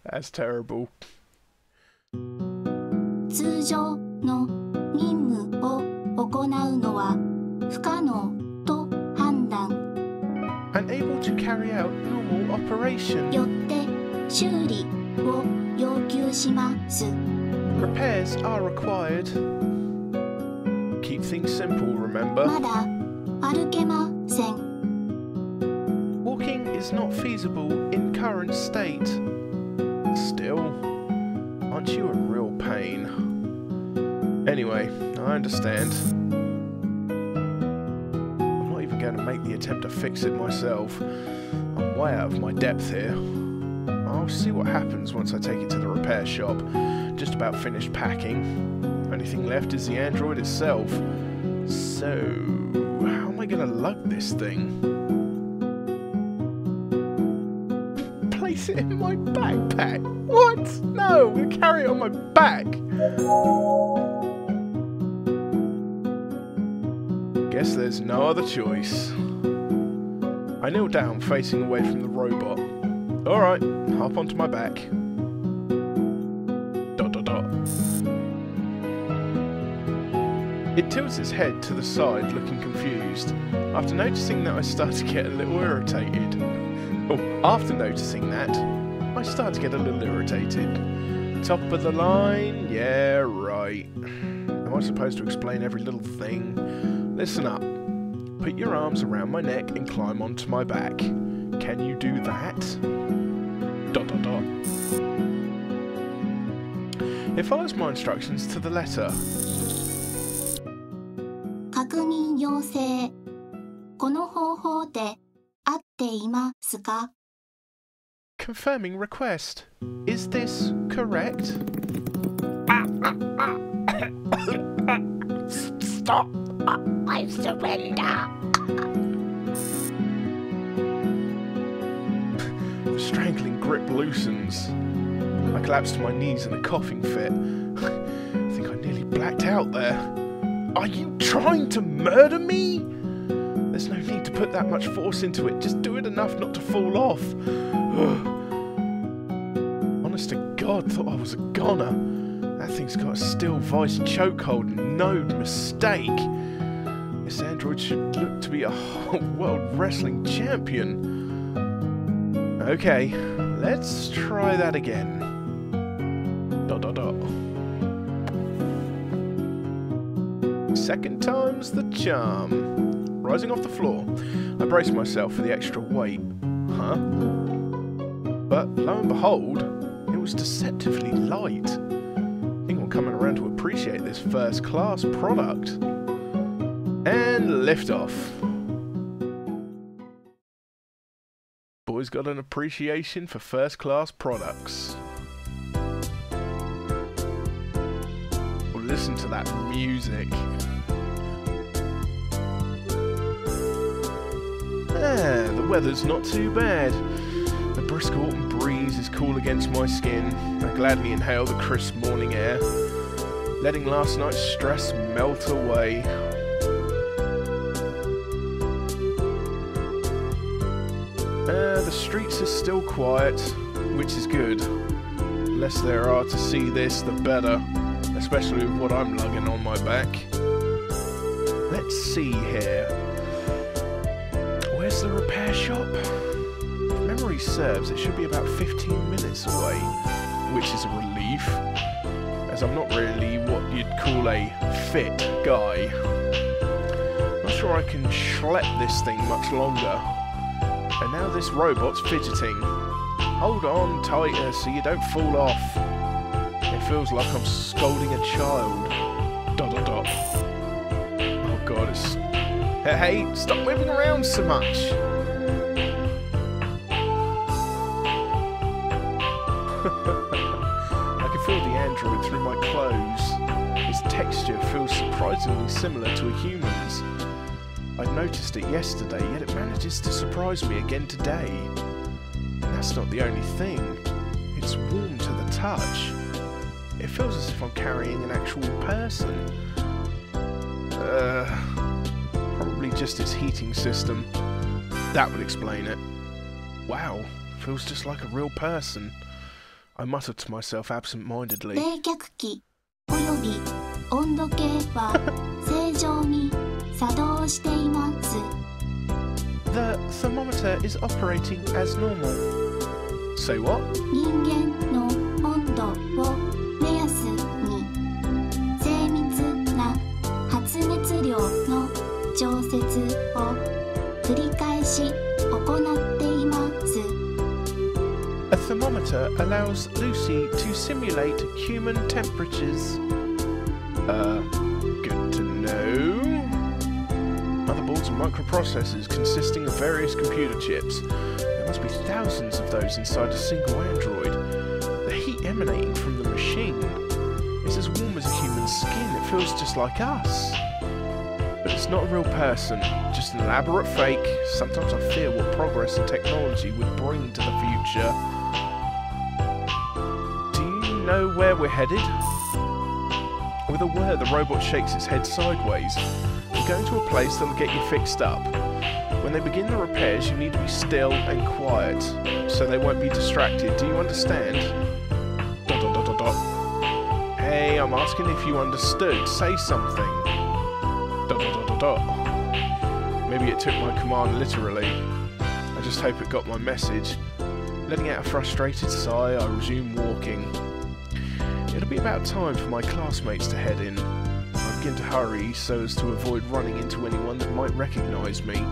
Speaker 1: That's terrible.
Speaker 2: 通常の任務を行うのは不可能と判断。
Speaker 1: Unable to carry out normal operation.
Speaker 2: よって修理を要求します。
Speaker 1: Repairs are required. Keep things simple, remember?
Speaker 2: まだ歩けません。
Speaker 1: Walking is not feasible in current state. Still, aren't you a real pain? Anyway, I understand. I'm not even going to make the attempt to fix it myself. I'm way out of my depth here. I'll see what happens once I take it to the repair shop. Just about finished packing. Only thing left is the android itself. So, how am I going to lug this thing? Place it in my backpack. What? No, I'm going to carry it on my back. Guess there's no other choice. I kneel down, facing away from the robot. Alright, hop onto my back. ... It tilts its head to the side, looking confused. After noticing that, I start to get a little irritated. Top of the line? Yeah, right. Am I supposed to explain every little thing? Listen up. Put your arms around my neck and climb onto my back. Can you do that? ... It follows my instructions to the letter.
Speaker 2: 確認要請。この方法で合っていますか？
Speaker 1: Confirming request. Is this correct?
Speaker 2: Stop! I surrender!
Speaker 1: The strangling grip loosens. I collapse to my knees in a coughing fit. I think I nearly blacked out there. Are you trying to murder me? There's no need to put that much force into it. Just do it enough not to fall off. Honest to God, thought I was a goner. That thing's got a steel vice chokehold, no mistake. This android should look to be a whole world wrestling champion. Okay, let's try that again. ... Second time's the charm. Rising off the floor, I brace myself for the extra weight. Huh? But lo and behold, it was deceptively light. I think I'm coming around to appreciate this first-class product. And lift off. Boy's got an appreciation for first-class products. Well, listen to that music. The weather's not too bad. The brisk autumn breeze is cool against my skin. I gladly inhale the crisp morning air, letting last night's stress melt away. The streets are still quiet, which is good. Less there are to see this, the better. Especially with what I'm lugging on my back. Let's see here. Where's the repair shop? If memory serves, it should be about 15 minutes away, which is a relief, as I'm not really what you'd call a fit guy. Not sure I can schlep this thing much longer. And now this robot's fidgeting. Hold on tighter so you don't fall off. It feels like I'm scolding a child. ... Oh god, it's... Hey, stop moving around so much! I can feel the android through my clothes. Its texture feels surprisingly similar to a human's. I noticed it yesterday, yet it manages to surprise me again today. And that's not the only thing. It's warm to the touch. It feels as if I'm carrying an actual person. Probably just its heating system. That would explain it. Wow, feels just like a real person. I muttered to myself absent-mindedly.
Speaker 2: 冷却器および温度計は正常に作動しています。
Speaker 1: The thermometer is operating as normal. Say what?
Speaker 2: 人間の温度を目安に精密な発熱量の調節を繰り返し行っています。
Speaker 1: A thermometer allows Lucy to simulate human temperatures. Good to know. Motherboards and microprocessors consisting of various computer chips. There must be thousands of those inside a single android. The heat emanating from the machine is as warm as a human skin. It feels just like us. But it's not a real person, just an elaborate fake. Sometimes I fear what progress in technology would bring to the future. Do you know where we're headed? With a whir, the robot shakes its head sideways. We're going to a place that'll get you fixed up. When they begin the repairs, you need to be still and quiet, so they won't be distracted. Do you understand? ... Hey, I'm asking if you understood. Say something. ... Maybe it took my command literally. I just hope it got my message. Letting out a frustrated sigh, I resume walking. It'll be about time for my classmates to head in. I begin to hurry so as to avoid running into anyone that might recognise me.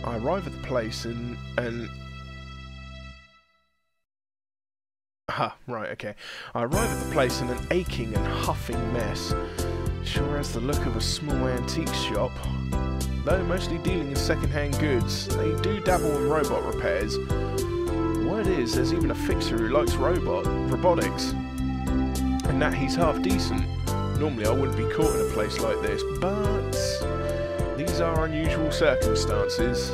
Speaker 1: I arrive at the place and right, okay. I arrive at the place in an aching and huffing mess. Sure has the look of a small antique shop. Though mostly dealing in second-hand goods, they do dabble in robot repairs. Word is, there's even a fixer who likes robotics. And that he's half decent. Normally I wouldn't be caught in a place like this, but these are unusual circumstances.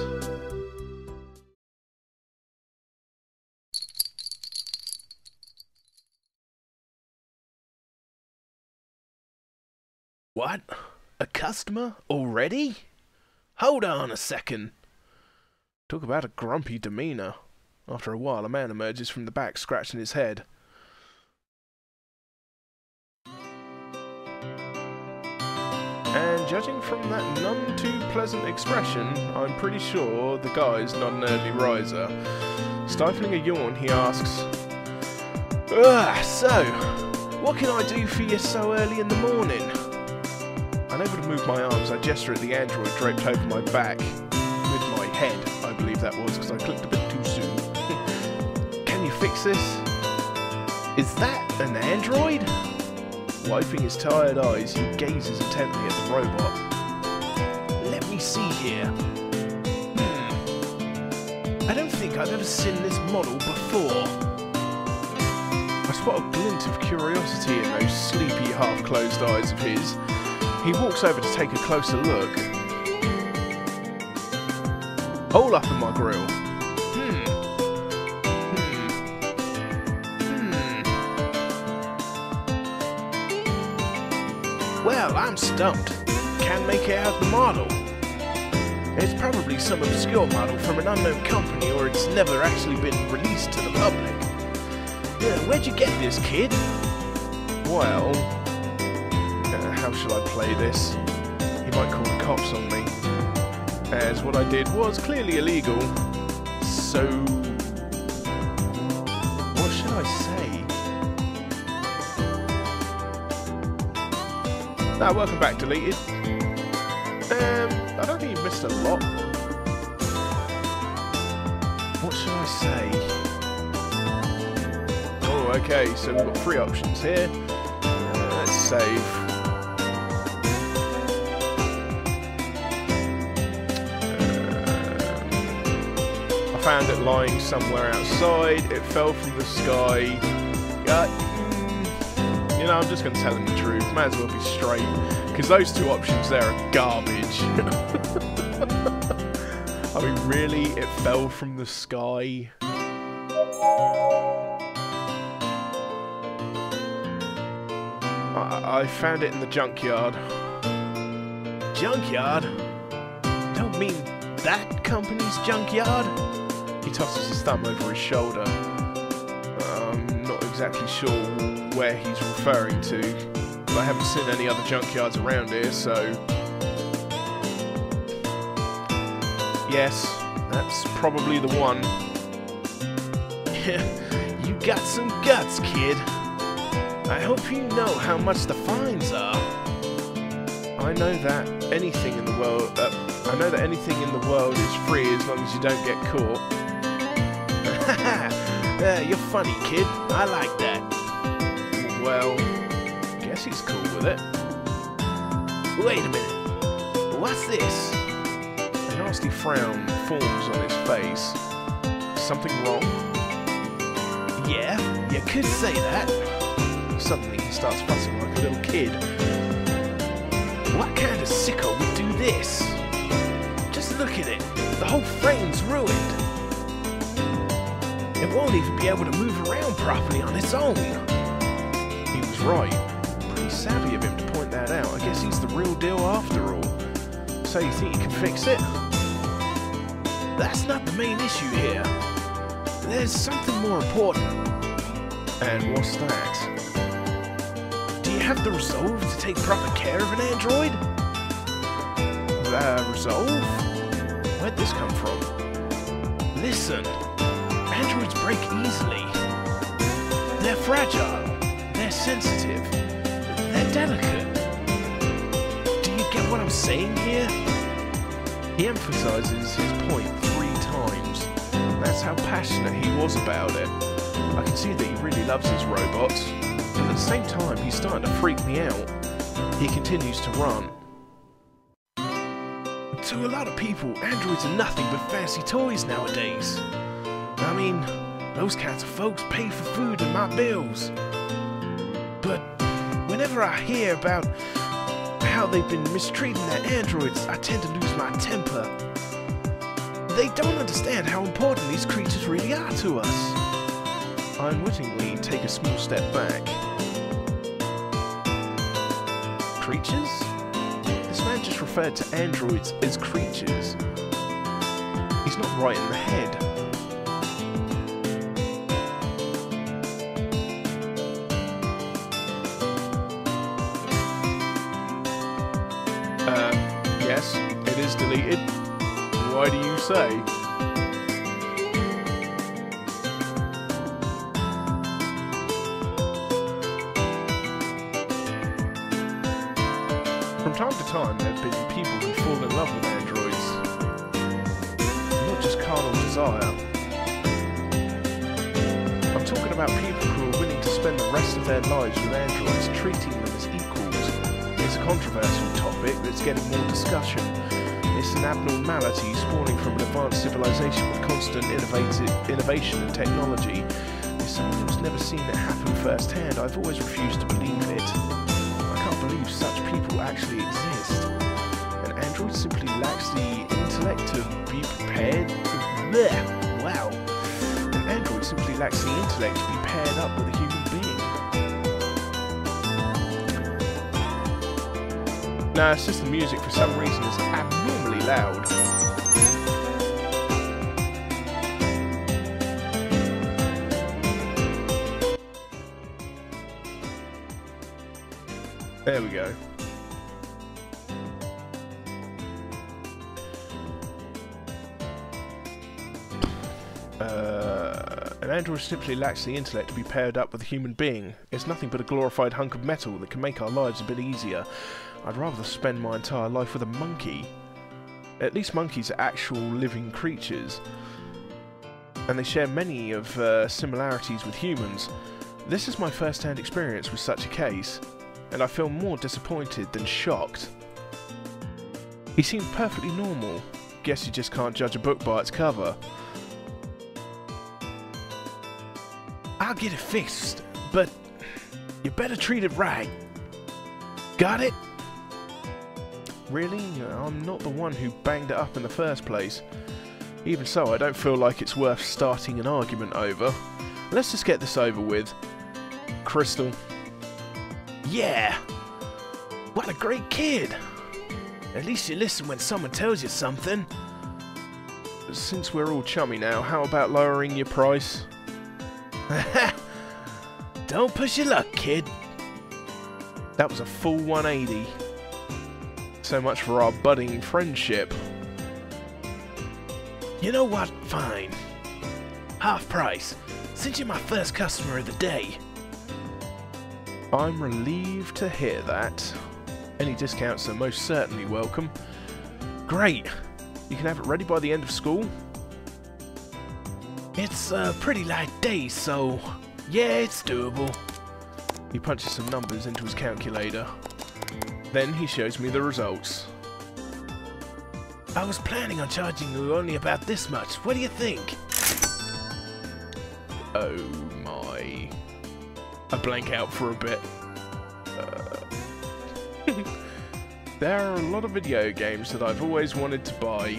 Speaker 1: What? A customer? Already? Hold on a second. Talk about a grumpy demeanour. After a while, a man emerges from the back, scratching his head. And judging from that none too pleasant expression, I'm pretty sure the guy's not an early riser. Stifling a yawn, he asks, so, what can I do for you so early in the morning? Unable to move my arms, I gesture at the android draped over my back. With my head, I believe that was, because I clicked a bit too soon. Can you fix this? Is that an android? Wiping his tired eyes, he gazes intently at the robot. Let me see here. I don't think I've ever seen this model before. I spot a glint of curiosity in those sleepy, half-closed eyes of his. He walks over to take a closer look. Hole up in my grill. Well, I'm stumped. can't make it out the model. It's probably some obscure model from an unknown company, or it's never actually been released to the public. Where'd you get this, kid? Well, how shall I play this? He might call the cops on me, as what I did was clearly illegal. So, what should I say? Ah, welcome back, deleted. I don't think you've missed a lot. What should I say? Oh, okay, so we've got 3 options here. Let's save. I found it lying somewhere outside. It fell from the sky. You know, I'm just going to tell him the truth. Might as well be straight. Because those 2 options there are garbage. I mean, really? It fell from the sky? I found it in the junkyard. Junkyard? Don't mean that company's junkyard? He tosses his thumb over his shoulder. I'm not exactly sure where he's referring to. I haven't seen any other junkyards around here, so... Yes, that's probably the one. You got some guts, kid. I hope you know how much the fines are. I know that anything in the world... anything in the world is free as long as you don't get caught. You're funny, kid. I like that. Well... he's cool with it. Wait a minute. What's this? A nasty frown forms on his face. Something wrong? Yeah, you could say that. Suddenly he starts fussing like a little kid. What kind of sicko would do this? Just look at it. The whole frame's ruined. It won't even be able to move around properly on its own. He was right. Savvy of him to point that out. I guess he's the real deal after all. So you think you can fix it? That's not the main issue here. There's something more important. And what's that? Do you have the resolve to take proper care of an android? Resolve? Where'd this come from? Listen, androids break easily. They're fragile. They're sensitive. They're delicate. Do you get what I'm saying here? He emphasizes his point 3 times. That's how passionate he was about it. I can see that he really loves his robots, but at the same time he's starting to freak me out. He continues to run. To a lot of people, androids are nothing but fancy toys nowadays. I mean, those kinds of folks pay for food and my bills. But whenever I hear about how they've been mistreating their androids, I tend to lose my temper. They don't understand how important these creatures really are to us. I unwittingly take a small step back. Creatures? This man just referred to androids as creatures. He's not right in the head. Yes, it is deleted. Why do you say? From time to time, there have been people who fall in love with androids. Not just carnal desire. I'm talking about people who are willing to spend the rest of their lives with androids, treating them as equals. It's a controversial topic that's getting more discussion. It's an abnormality spawning from an advanced civilization with constant innovation and technology. As someone who's never seen it happen firsthand, I've always refused to believe it. I can't believe such people actually exist. An android simply lacks the intellect to be prepared. Blech. Wow. An android simply lacks the intellect to be paired up with a human being. Nah, it's just the music for some reason is abnormally loud. There we go. An android simply lacks the intellect to be paired up with a human being. It's nothing but a glorified hunk of metal that can make our lives a bit easier. I'd rather spend my entire life with a monkey. At least monkeys are actual living creatures, and they share many of similarities with humans. This is my first-hand experience with such a case, and I feel more disappointed than shocked. He seemed perfectly normal. Guess you just can't judge a book by its cover. I'll get it fixed, but you better treat it right. Got it? Really? I'm not the one who banged it up in the first place. Even so, I don't feel like it's worth starting an argument over. Let's just get this over with. Crystal. Yeah! What a great kid! At least you listen when someone tells you something. Since we're all chummy now, how about lowering your price? Don't push your luck, kid. That was a full 180. So much for our budding friendship. You know what? Fine. Half price, since you're my first customer of the day. I'm relieved to hear that. Any discounts are most certainly welcome. Great. You can have it ready by the end of school? It's a pretty light day, so yeah, it's doable. He punches some numbers into his calculator. Then he shows me the results. I was planning on charging you only about this much. What do you think? Oh my. I blank out for a bit. There are a lot of video games that I've always wanted to buy.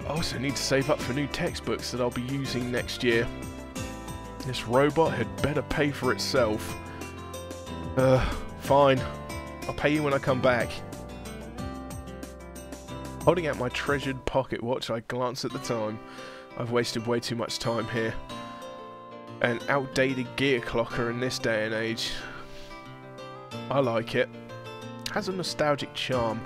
Speaker 1: I also need to save up for new textbooks that I'll be using next year. This robot had better pay for itself. Fine. I'll pay you when I come back. Holding out my treasured pocket watch, I glance at the time. I've wasted way too much time here. An outdated gear clocker in this day and age. I like it. Has a nostalgic charm.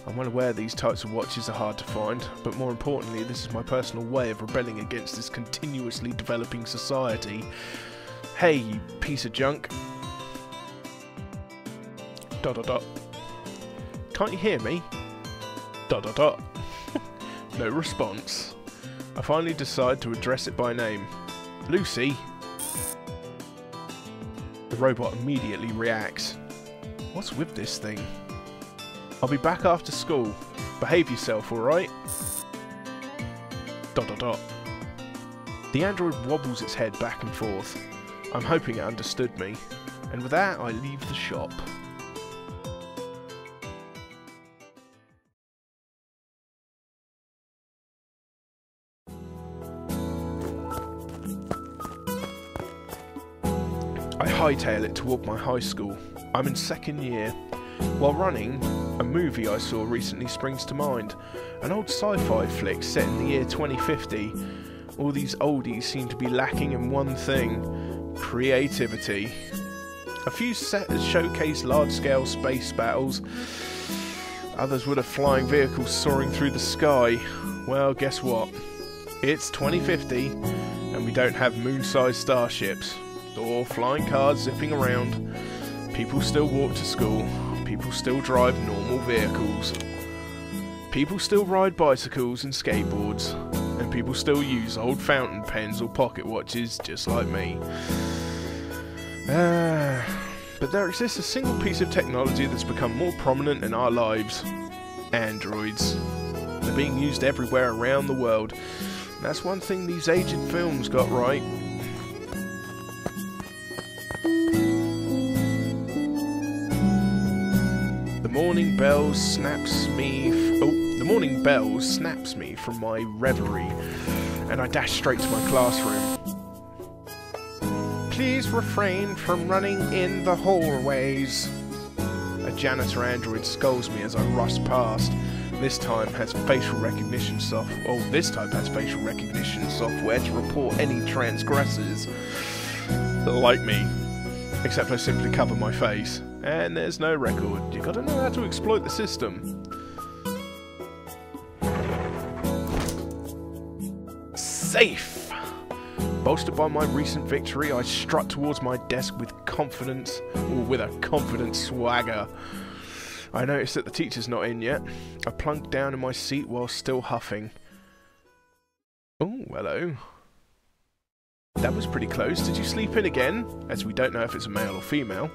Speaker 1: I'm well aware these types of watches are hard to find, but more importantly, this is my personal way of rebelling against this continuously developing society. Hey, you piece of junk. ... Can't you hear me? ... No response. I finally decide to address it by name. Lucy. The robot immediately reacts. What's with this thing? I'll be back after school. Behave yourself, alright? ... The android wobbles its head back and forth. I'm hoping it understood me. And with that, I leave the shop. I hightail it toward my high school. I'm in second year. While running, a movie I saw recently springs to mind. An old sci-fi flick set in the year 2050. All these oldies seem to be lacking in one thing: creativity. A few sets showcase large-scale space battles. Others would have flying vehicles soaring through the sky. Well, guess what? It's 2050, and we don't have moon-sized starships or flying cars zipping around. People still walk to school. People still drive normal vehicles. People still ride bicycles and skateboards. And people still use old fountain pens or pocket watches, just like me. But there exists a single piece of technology that's become more prominent in our lives. Androids. They're being used everywhere around the world. And that's one thing these aged films got right. The morning bell snaps me from my reverie, and I dash straight to my classroom. Please refrain from running in the hallways. A janitor android scolds me as I rush past. This time has facial recognition software to report any transgressors like me. Except I simply cover my face. And there's no record. You gotta know how to exploit the system. Safe! Bolstered by my recent victory, I strut towards my desk with confidence, or with a confident swagger. I notice that the teacher's not in yet. I plunk down in my seat while still huffing. Oh, hello. That was pretty close. Did you sleep in again? As we don't know if it's a male or female.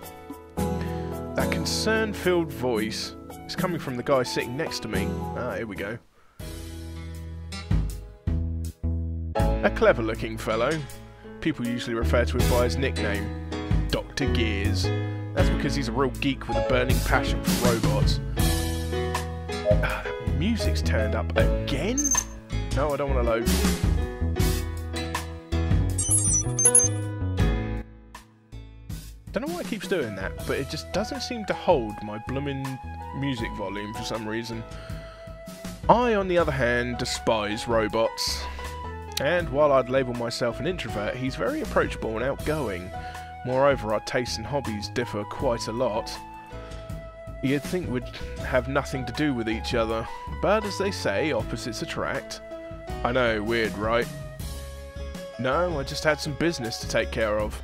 Speaker 1: That concern-filled voice is coming from the guy sitting next to me. Ah, here we go. A clever-looking fellow. People usually refer to him by his nickname, Dr. Gears. That's because he's a real geek with a burning passion for robots. Ah, that music's turned up again? No, I don't want to load. Don't know why it keeps doing that, but it just doesn't seem to hold my bloomin' music volume for some reason. I, on the other hand, despise robots. And while I'd label myself an introvert, he's very approachable and outgoing. Moreover, our tastes and hobbies differ quite a lot. You'd think we'd have nothing to do with each other, but as they say, opposites attract. I know, weird, right? No, I just had some business to take care of.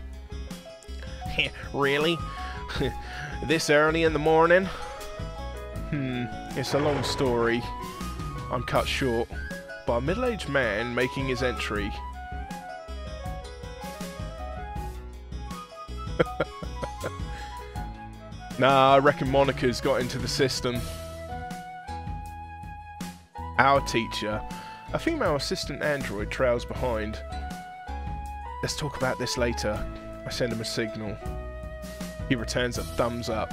Speaker 1: Really? This early in the morning? It's a long story. I'm cut short by a middle-aged man making his entry. Nah, I reckon Monica's got into the system. Our teacher, a female assistant android, trails behind. Let's talk about this later. I send him a signal. He returns a thumbs up.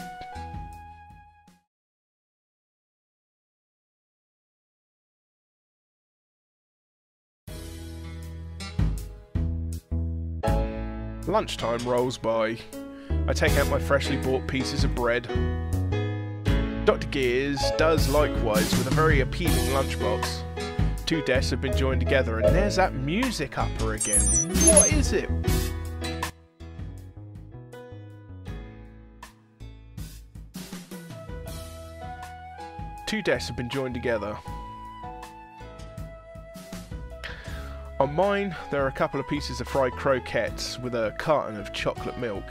Speaker 1: Lunchtime rolls by. I take out my freshly bought pieces of bread. Dr. Gears does likewise with a very appealing lunchbox. Two desks have been joined together, and there's that music upper again. What is it? Two desks have been joined together. On mine, there are a couple of pieces of fried croquettes with a carton of chocolate milk.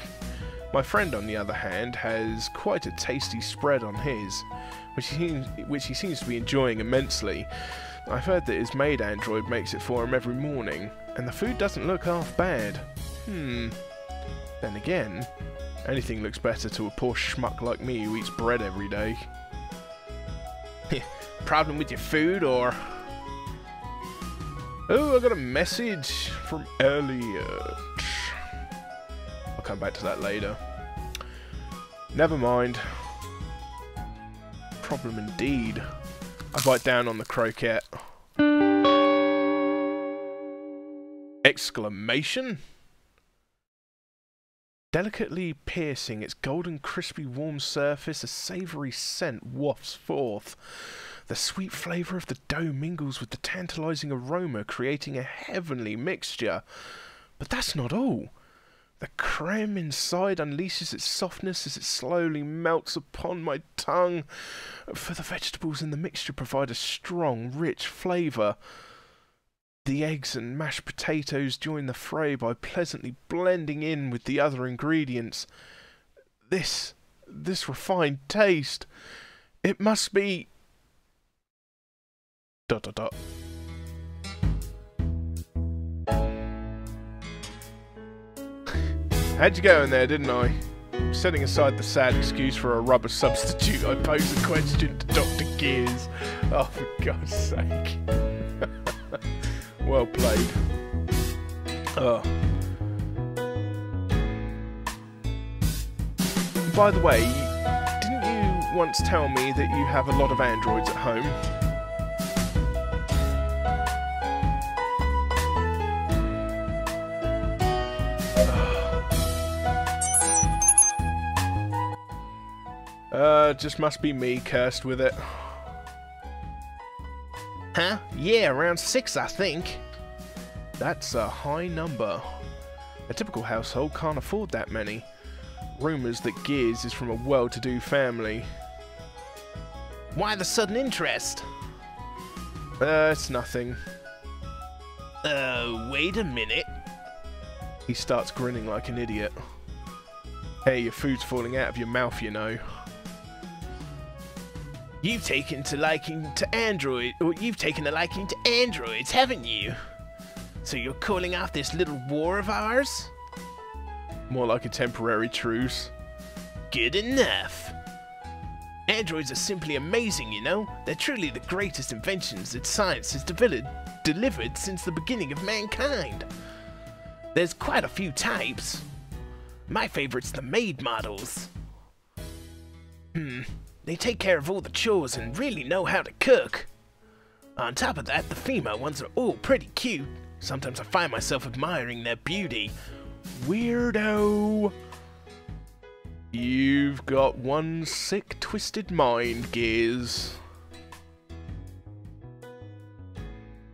Speaker 1: My friend, on the other hand, has quite a tasty spread on his, which he seems to be enjoying immensely. I've heard that his maid android makes it for him every morning, and the food doesn't look half bad. Then again, anything looks better to a poor schmuck like me who eats bread every day. Problem with your food, or... Oh, I got a message from Elliot. I'll come back to that later. Never mind. Problem indeed. I bite down on the croquette. Exclamation? Delicately piercing its golden, crispy, warm surface, a savoury scent wafts forth. The sweet flavour of the dough mingles with the tantalising aroma, creating a heavenly mixture. But that's not all. The creme inside unleashes its softness as it slowly melts upon my tongue, for the vegetables in the mixture provide a strong, rich flavour. The eggs and mashed potatoes join the fray by pleasantly blending in with the other ingredients. This refined taste, it must be... ... Had you go in there, didn't I? Setting aside the sad excuse for a rubber substitute, I posed a question to Dr. Gears. Oh, for God's sake. Well played. Oh. By the way, didn't you once tell me that you have a lot of androids at home? just must be me cursed with it. Huh? Yeah, around 6, I think. That's a high number. A typical household can't afford that many. Rumours that Gears is from a well-to-do family. Why the sudden interest? It's nothing. Wait a minute. He starts grinning like an idiot. Hey, your food's falling out of your mouth, you know. You've taken a liking to androids, haven't you? So you're calling off this little war of ours? More like a temporary truce. Good enough. Androids are simply amazing, you know? They're truly the greatest inventions that science has delivered since the beginning of mankind. There's quite a few types. My favorite's the maid models. They take care of all the chores and really know how to cook. On top of that, the female ones are all pretty cute. Sometimes I find myself admiring their beauty. Weirdo. You've got one sick, twisted mind, Gears.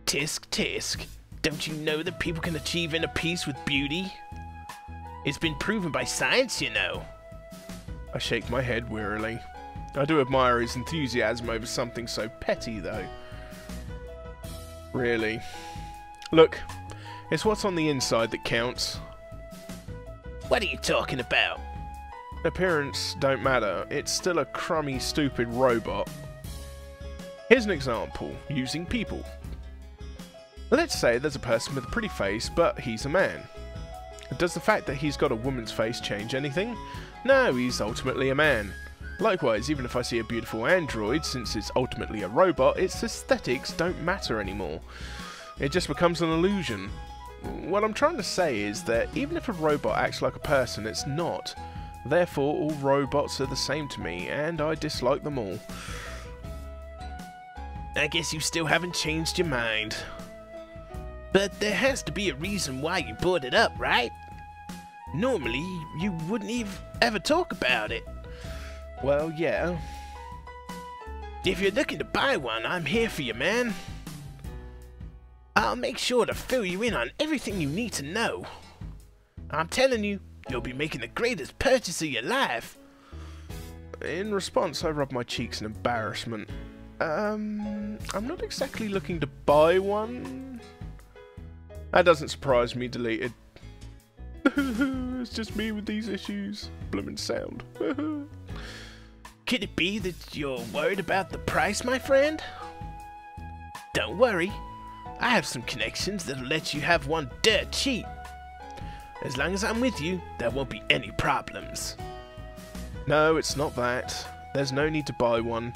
Speaker 1: Tisk, tisk. Don't you know that people can achieve inner peace with beauty? It's been proven by science, you know. I shake my head wearily. I do admire his enthusiasm over something so petty, though. Really. Look, it's what's on the inside that counts. What are you talking about? Appearance don't matter. It's still a crummy, stupid robot. Here's an example, using people. Let's say there's a person with a pretty face, but he's a man. Does the fact that he's got a woman's face change anything? No, he's ultimately a man. Likewise, even if I see a beautiful android, since it's ultimately a robot, its aesthetics don't matter anymore. It just becomes an illusion. What I'm trying to say is that even if a robot acts like a person, it's not. Therefore, all robots are the same to me, and I dislike them all. I guess you still haven't changed your mind. But there has to be a reason why you brought it up, right? Normally, you wouldn't ever talk about it. Well, yeah. If you're looking to buy one, I'm here for you, man. I'll make sure to fill you in on everything you need to know. I'm telling you, you'll be making the greatest purchase of your life. In response, I rub my cheeks in embarrassment. I'm not exactly looking to buy one. That doesn't surprise me, deleted. It's just me with these issues. Bloomin' sound. Could it be that you're worried about the price, my friend? Don't worry. I have some connections that'll let you have one dirt cheap. As long as I'm with you, there won't be any problems. No, it's not that. There's no need to buy one.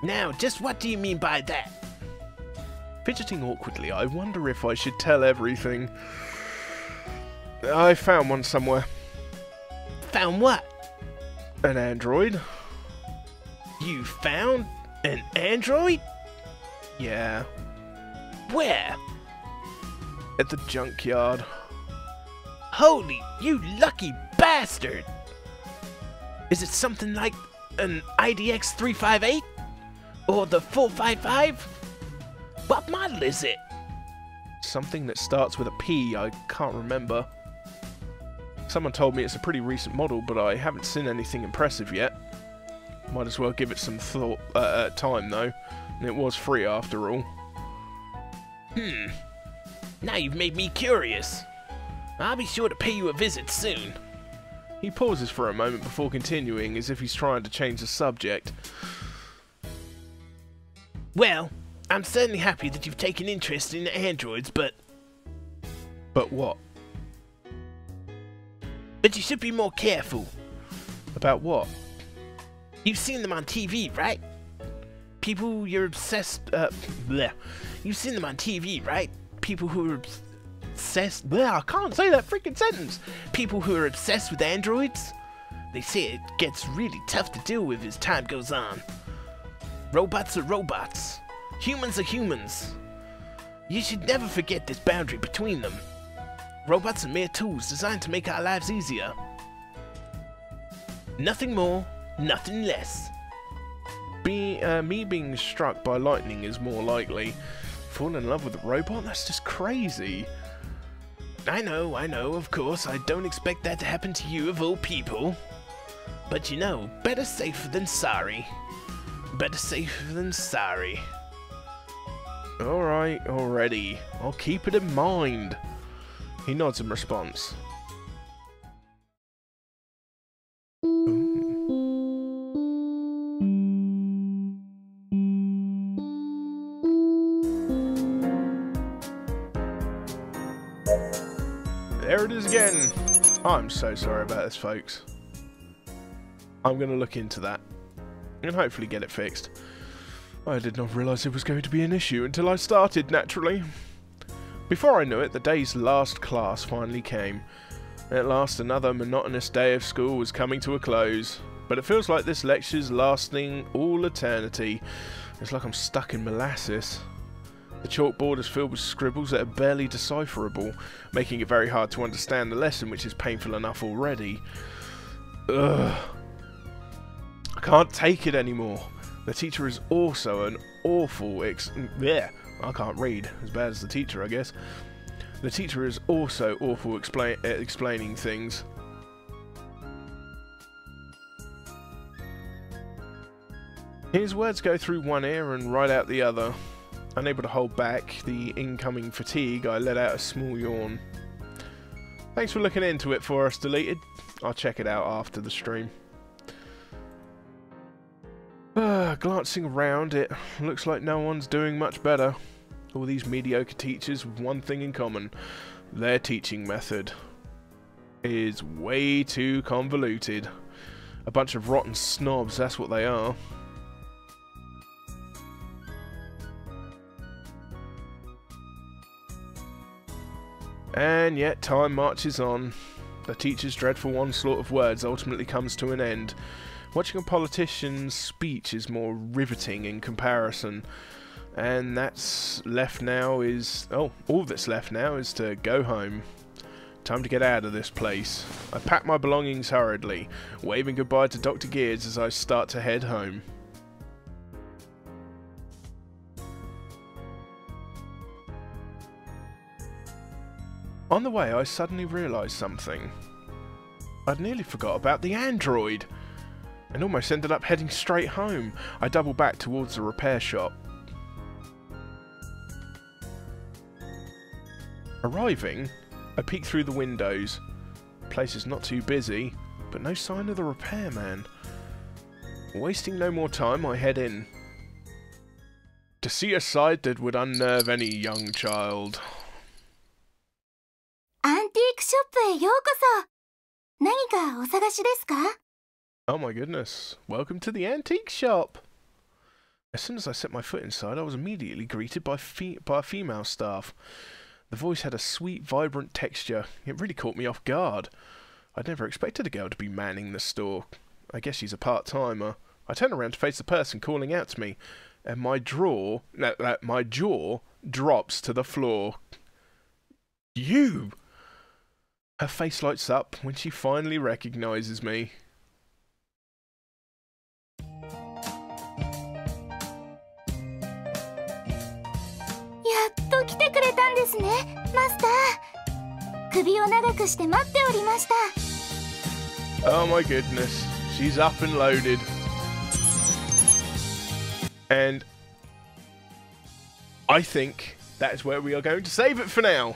Speaker 1: Now, just what do you mean by that? Fidgeting awkwardly, I wonder if I should tell everything. I found one somewhere. Found what? An android. You found an android? Yeah. Where? At the junkyard. Holy, you lucky bastard! Is it something like an IDX 358? Or the 455? What model is it? Something that starts with a P, I can't remember. Someone told me it's a pretty recent model, but I haven't seen anything impressive yet. Might as well give it some time though. And it was free after all. Now you've made me curious. I'll be sure to pay you a visit soon. He pauses for a moment before continuing, as if he's trying to change the subject. Well, I'm certainly happy that you've taken interest in androids, but... But what? But you should be more careful. About what? You've seen them on TV, right? People you're obsessed... bleh. You've seen them on TV, right? People who are obsessed... Bleh, I can't say that freaking sentence! People who are obsessed with androids? They say it gets really tough to deal with as time goes on. Robots are robots. Humans are humans. You should never forget this boundary between them. Robots are mere tools designed to make our lives easier. Nothing more,
Speaker 3: Nothing less.
Speaker 1: Me being struck by lightning is more likely. Falling in love with a robot? That's just crazy.
Speaker 3: I know, of course. I don't expect that to happen to you of all people. But you know, better safe than sorry. Better safe than sorry.
Speaker 1: Alright, already. I'll keep it in mind. He nods in response. There it is again. I'm so sorry about this, folks. I'm going to look into that and hopefully get it fixed. I did not realise it was going to be an issue until I started, naturally. Before I knew it, the day's last class finally came. At last, another monotonous day of school was coming to a close. But it feels like this lecture's lasting all eternity. It's like I'm stuck in molasses. The chalkboard is filled with scribbles that are barely decipherable, making it very hard to understand the lesson, which is painful enough already. Ugh. I can't take it anymore. The teacher is also an awful I can't read. As bad as the teacher, I guess. The teacher is also awful at explaining things. His words go through one ear and right out the other. Unable to hold back the incoming fatigue, I let out a small yawn. Thanks for looking into it for us, Deleted. I'll check it out after the stream. Glancing around, it looks like no one's doing much better. All these mediocre teachers with one thing in common. Their teaching method is way too convoluted. A bunch of rotten snobs, that's what they are. And yet time marches on. The teacher's dreadful onslaught of words ultimately comes to an end. Watching a politician's speech is more riveting in comparison. And that's left now is... oh, all that's left now is to go home. Time to get out of this place. I pack my belongings hurriedly, waving goodbye to Dr. Gears as I start to head home. On the way, I suddenly realised something. I'd nearly forgot about the android, and almost ended up heading straight home. I doubled back towards the repair shop. Arriving, I peeked through the windows. The place is not too busy, but no sign of the repairman. Wasting no more time, I head in. To see a sight that would unnerve any young child.
Speaker 2: アンティークショップへようこそ。何かお探しですか?
Speaker 1: Oh my goodness. Welcome to the antique shop. As soon as I set my foot inside, I was immediately greeted by a female staff. The voice had a sweet, vibrant texture. It really caught me off guard. I'd never expected a girl to be manning the store. I guess she's a part-timer. I turned around to face the person calling out to me, and my jaw drops to the floor. You! Her face lights up when she finally recognizes me.
Speaker 2: やっと来てくれたんですね、マスター。首を長くして待っておりました。
Speaker 1: Oh my goodness, she's up and loaded. And I think that's where we are going to save it for now.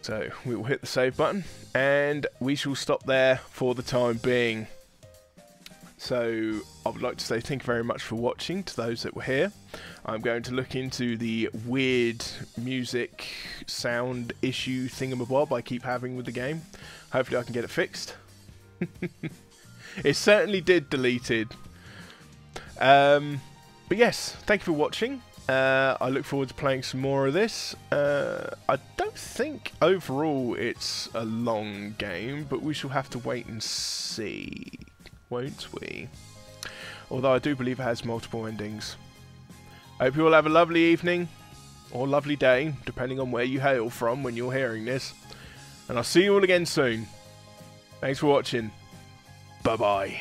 Speaker 1: So we will hit the save button and we shall stop there for the time being. So I would like to say thank you very much for watching to those that were here. I'm going to look into the weird music sound issue thingamabob I keep having with the game. Hopefully I can get it fixed. It certainly did deleted. But yes, thank you for watching. I look forward to playing some more of this. I don't think overall it's a long game, but we shall have to wait and see, won't we? Although I do believe it has multiple endings. I hope you all have a lovely evening, or lovely day, depending on where you hail from when you're hearing this. And I'll see you all again soon. Thanks for watching. Bye-bye.